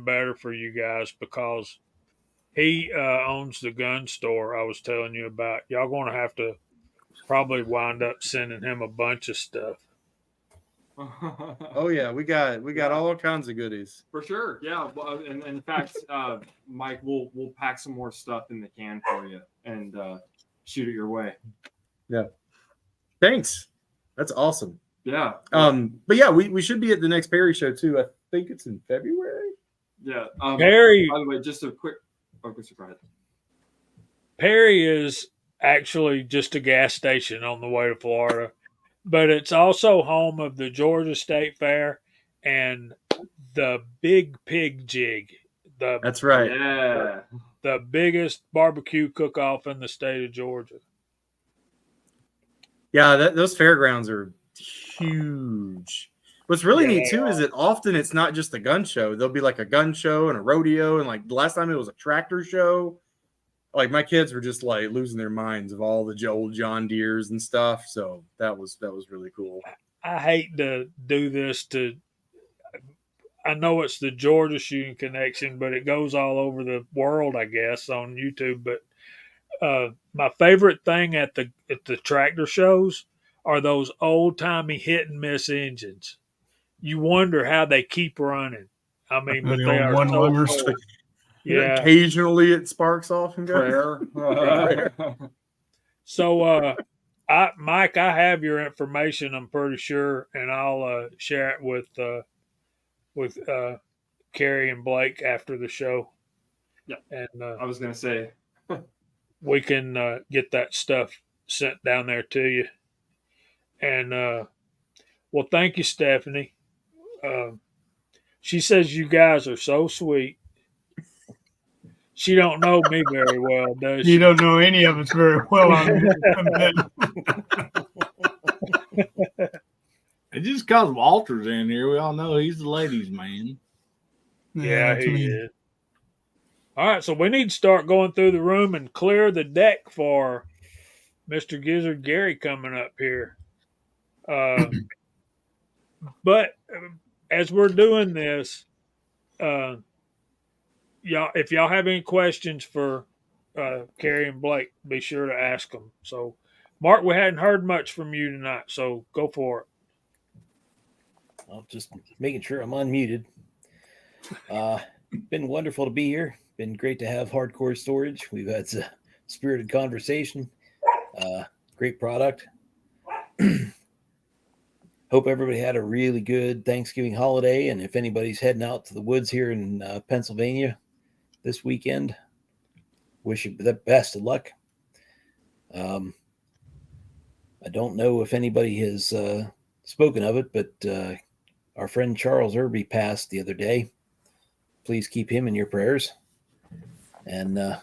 better for you guys because he owns the gun store I was telling you about. Y'all going to have to probably wind up sending him a bunch of stuff. Oh yeah, we got all kinds of goodies. For sure. Yeah. Well, and in fact, Mike, we'll pack some more stuff in the can for you and shoot it your way. Yeah. Thanks. That's awesome. Yeah. But yeah, we should be at the next Perry show too. I think it's in February. Yeah. Perry, By the way, just a quick surprise. Perry is actually just a gas station on the way to Florida, but it's also home of the Georgia State Fair and the Big Pig Jig. That's right. Yeah. The biggest barbecue cook-off in the state of Georgia. Yeah, those fairgrounds are huge. What's really neat too is that often it's not just a gun show. There'll be like a gun show and a rodeo, and like the last time it was a tractor show. Like my kids were just like losing their minds of all the old John Deeres and stuff. So that was really cool. I hate to do this to. I know it's the Georgia Shooting Connection, but it goes all over the world, I guess, on YouTube. But my favorite thing at the tractor shows are those old timey hit and miss engines. You wonder how they keep running. I mean, but The they old are one-liners. so cool. Yeah. Occasionally it sparks off and goes. Prayer. So, Mike, I have your information. I'm pretty sure, and I'll share it with Carrie and Blake after the show. Yeah. And I was gonna say, we can get that stuff sent down there to you. And well, thank you, Stephanie. She says you guys are so sweet. She don't know me very well, does she? You don't know any of us very well. It's just because Walter's in here. We all know he's the ladies' man. Yeah, that's he me. is. All right, so we need to start going through the room and clear the deck for Mr. Gizzard Gary coming up here. But as we're doing this, y'all, if y'all have any questions for Carrie and Blake, be sure to ask them. So, Mark, we hadn't heard much from you tonight, so go for it. I'm just making sure I'm unmuted. Been wonderful to be here. Been great to have Hardcore Storage. We've had a spirited conversation. Great product. Hope everybody had a really good Thanksgiving holiday. And if anybody's heading out to the woods here in Pennsylvania this weekend, wish you the best of luck. I don't know if anybody has spoken of it, but our friend Charles Irby passed the other day. Please keep him in your prayers. And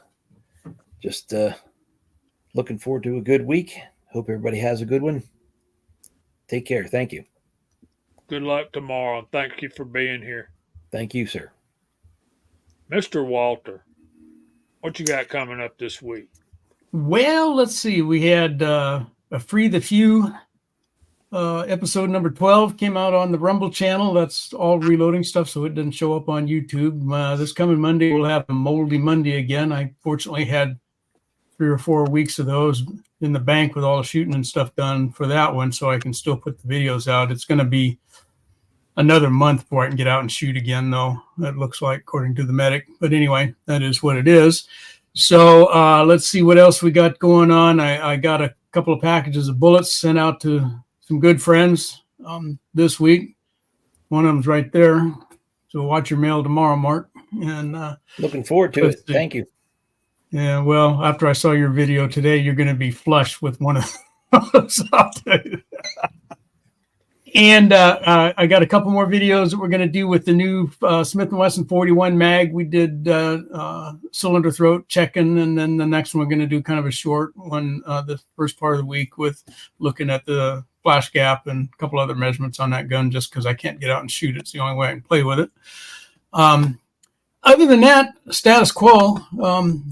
just looking forward to a good week. Hope everybody has a good one. Take care. Thank you. Good luck tomorrow. Thank you for being here. Thank you, sir. Mr. Walter, what you got coming up this week? Well, let's see. We had a Free the Few episode number 12 came out on the Rumble channel. That's all reloading stuff, so it doesn't show up on YouTube. This coming Monday, we'll have a Moldy Monday again. I fortunately had 3 or 4 weeks of those in the bank with all the shooting and stuff done for that one, so I can still put the videos out. It's going to be another month before I can get out and shoot again, though. That looks like, according to the medic. But anyway, that is what it is. So let's see what else we got going on. I got a couple of packages of bullets sent out to some good friends this week. One of them's right there. So watch your mail tomorrow, Mark. And looking forward to it. Thank you. Yeah, well, after I saw your video today, you're going to be flush with one of those. I'll tell you. And I got a couple more videos that we're going to do with the new Smith & Wesson 41 mag. We did cylinder throat checking, and then the next one we're going to do kind of a short one the first part of the week with looking at the flash gap and a couple other measurements on that gun just because I can't get out and shoot it. It's the only way I can play with it. Other than that, status quo.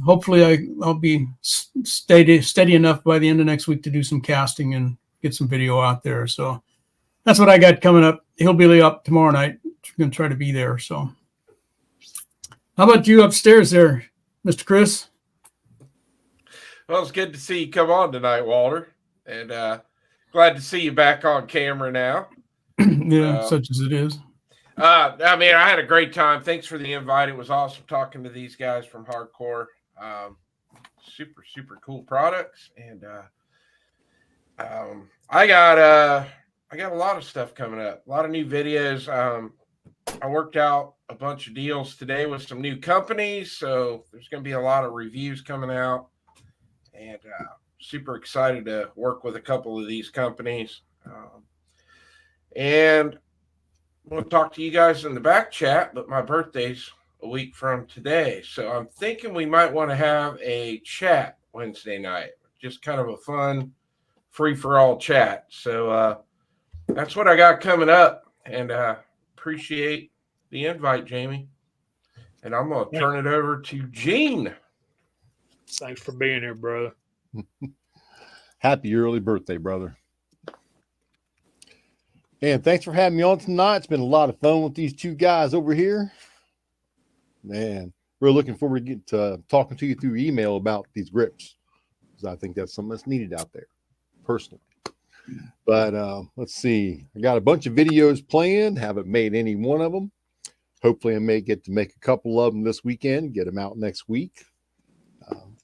Hopefully I'll be steady enough by the end of next week to do some casting and get some video out there. So that's what I got coming up. He'll be up tomorrow night. I'm going to try to be there. So how about you upstairs there, Mr. Chris? Well, it's good to see you come on tonight, Walter. And glad to see you back on camera now. Yeah, such as it is. I mean, I had a great time. Thanks for the invite. It was awesome talking to these guys from Hardcore. Super, super cool products. And I got a lot of stuff coming up, a lot of new videos. I worked out a bunch of deals today with some new companies, so there's going to be a lot of reviews coming out, and super excited to work with a couple of these companies. And I want to talk to you guys in the back chat, but my birthday's a week from today, so I'm thinking we might want to have a chat Wednesday night, just kind of a fun free-for-all chat. So that's what I got coming up, and appreciate the invite, Jamie. And I'm going to turn it over to Gene. Thanks for being here, brother. Happy early birthday, brother. And thanks for having me on tonight. It's been a lot of fun with these two guys over here. Man, we're looking forward to talking to you through email about these grips, because I think that's something that's needed out there, personally. But let's see. I got a bunch of videos planned. Haven't made any one of them. Hopefully, I may get to make a couple of them this weekend, get them out next week.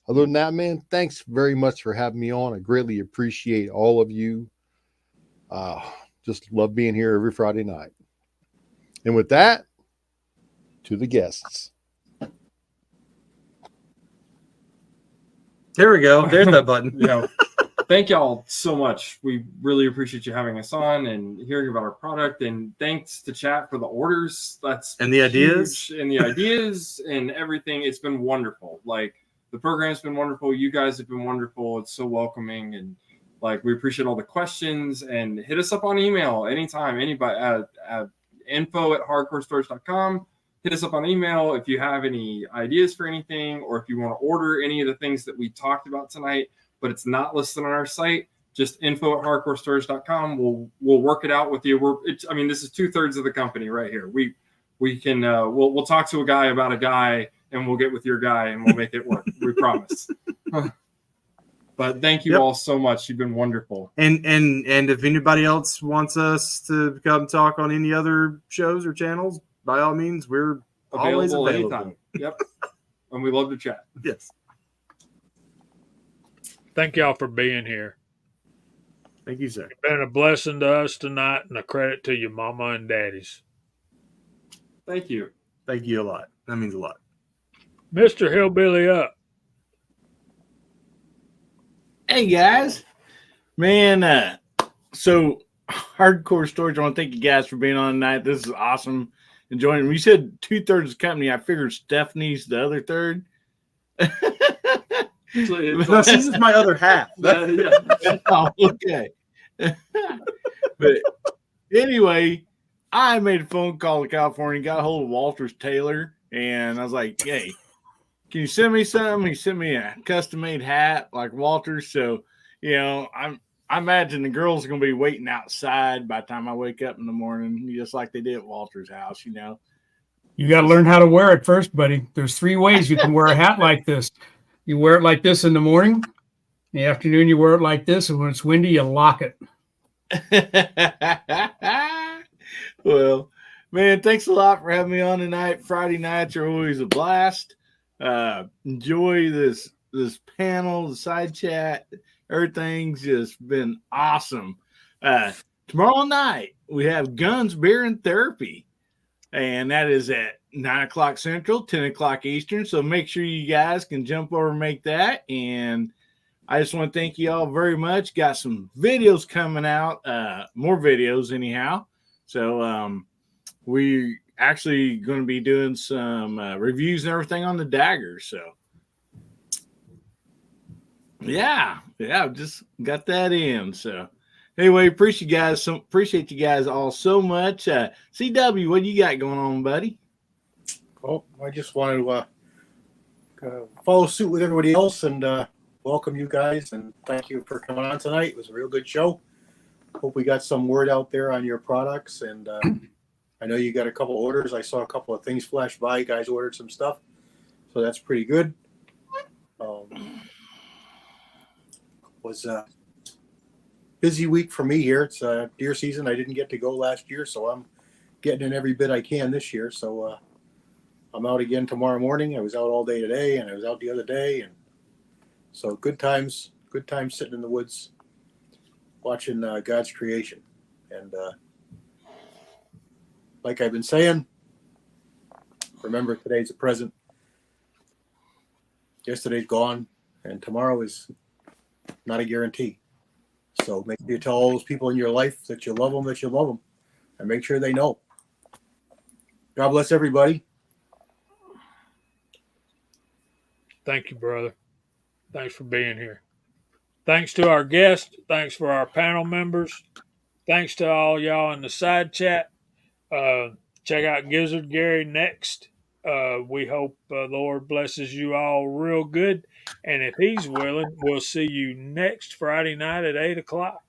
Other than that, man, thanks very much for having me on. I greatly appreciate all of you. Just love being here every Friday night. And with that, to the guests. There we go. There's that button. Thank y'all so much. We really appreciate you having us on and hearing about our product. And thanks to chat for the orders. And the ideas. Huge. And the ideas and everything. It's been wonderful. Like, the program's been wonderful. You guys have been wonderful. It's so welcoming. And like, we appreciate all the questions, and hit us up on email anytime. Anybody at info@hardcorestorage.com. Hit us up on email if you have any ideas for anything, or if you want to order any of the things that we talked about tonight, but it's not listed on our site. Just info@hardcorestorage.com. We'll work it out with you. This is 2/3 of the company right here. We can we'll talk to a guy about a guy, and we'll get with your guy, and we'll make it work. We promise. But thank you all so much. You've been wonderful. And if anybody else wants us to come talk on any other shows or channels, by all means, we're always available. Anytime. Yep. And we love to chat. Yes. Thank y'all for being here. Thank you, sir. It's been a blessing to us tonight, and a credit to your mama and daddies. Thank you. Thank you a lot. That means a lot. Mr. Hillbilly Up. Hey guys, man. So Hardcore Storage, I want to thank you guys for being on tonight. This is awesome. Enjoying. You said 2/3 of the company. I figured Stephanie's the other third. This is my other half. Oh, okay. But anyway, I made a phone call to California, got a hold of Walters Taylor, and I was like, hey, can you send me something? He sent me a custom-made hat like Walters. So, I imagine the girls are going to be waiting outside by the time I wake up in the morning, just like they did at Walter's house, You got to learn how to wear it first, buddy. There's 3 ways you can wear a hat like this. You wear it like this in the morning. In the afternoon, you wear it like this. And when it's windy, you lock it. Well, man, thanks a lot for having me on tonight. Friday nights are always a blast. Enjoy this panel, the side chat. Everything's just been awesome. Tomorrow night, we have Guns, Beer, and Therapy. And that is at 9 o'clock Central, 10 o'clock Eastern. So make sure you guys can jump over and make that. And I just want to thank you all very much. Got some videos coming out, more videos anyhow. So we actually going to be doing some reviews and everything on the daggers. So yeah, just got that in. So anyway, appreciate you guys all so much. CW, what you got going on, buddy? Well, I just wanted to follow suit with everybody else and welcome you guys, and thank you for coming on tonight. It was a real good show. Hope we got some word out there on your products, and I know you got a couple orders. I saw a couple of things flash by. You guys ordered some stuff, so that's pretty good. Was a busy week for me here. It's deer season. I didn't get to go last year, so I'm getting in every bit I can this year. So I'm out again tomorrow morning. I was out all day today, and I was out the other day, and so good times sitting in the woods watching God's creation. And like I've been saying, remember, today's a present. Yesterday's gone, and tomorrow is not a guarantee. So make sure you tell all those people in your life that you love them, and make sure they know. God bless everybody. Thank you, brother. Thanks for being here. Thanks to our guests. Thanks for our panel members. Thanks to all y'all in the side chat. Check out Gizzard Gary next. We hope the Lord blesses you all real good. And if he's willing, we'll see you next Friday night at 8 o'clock.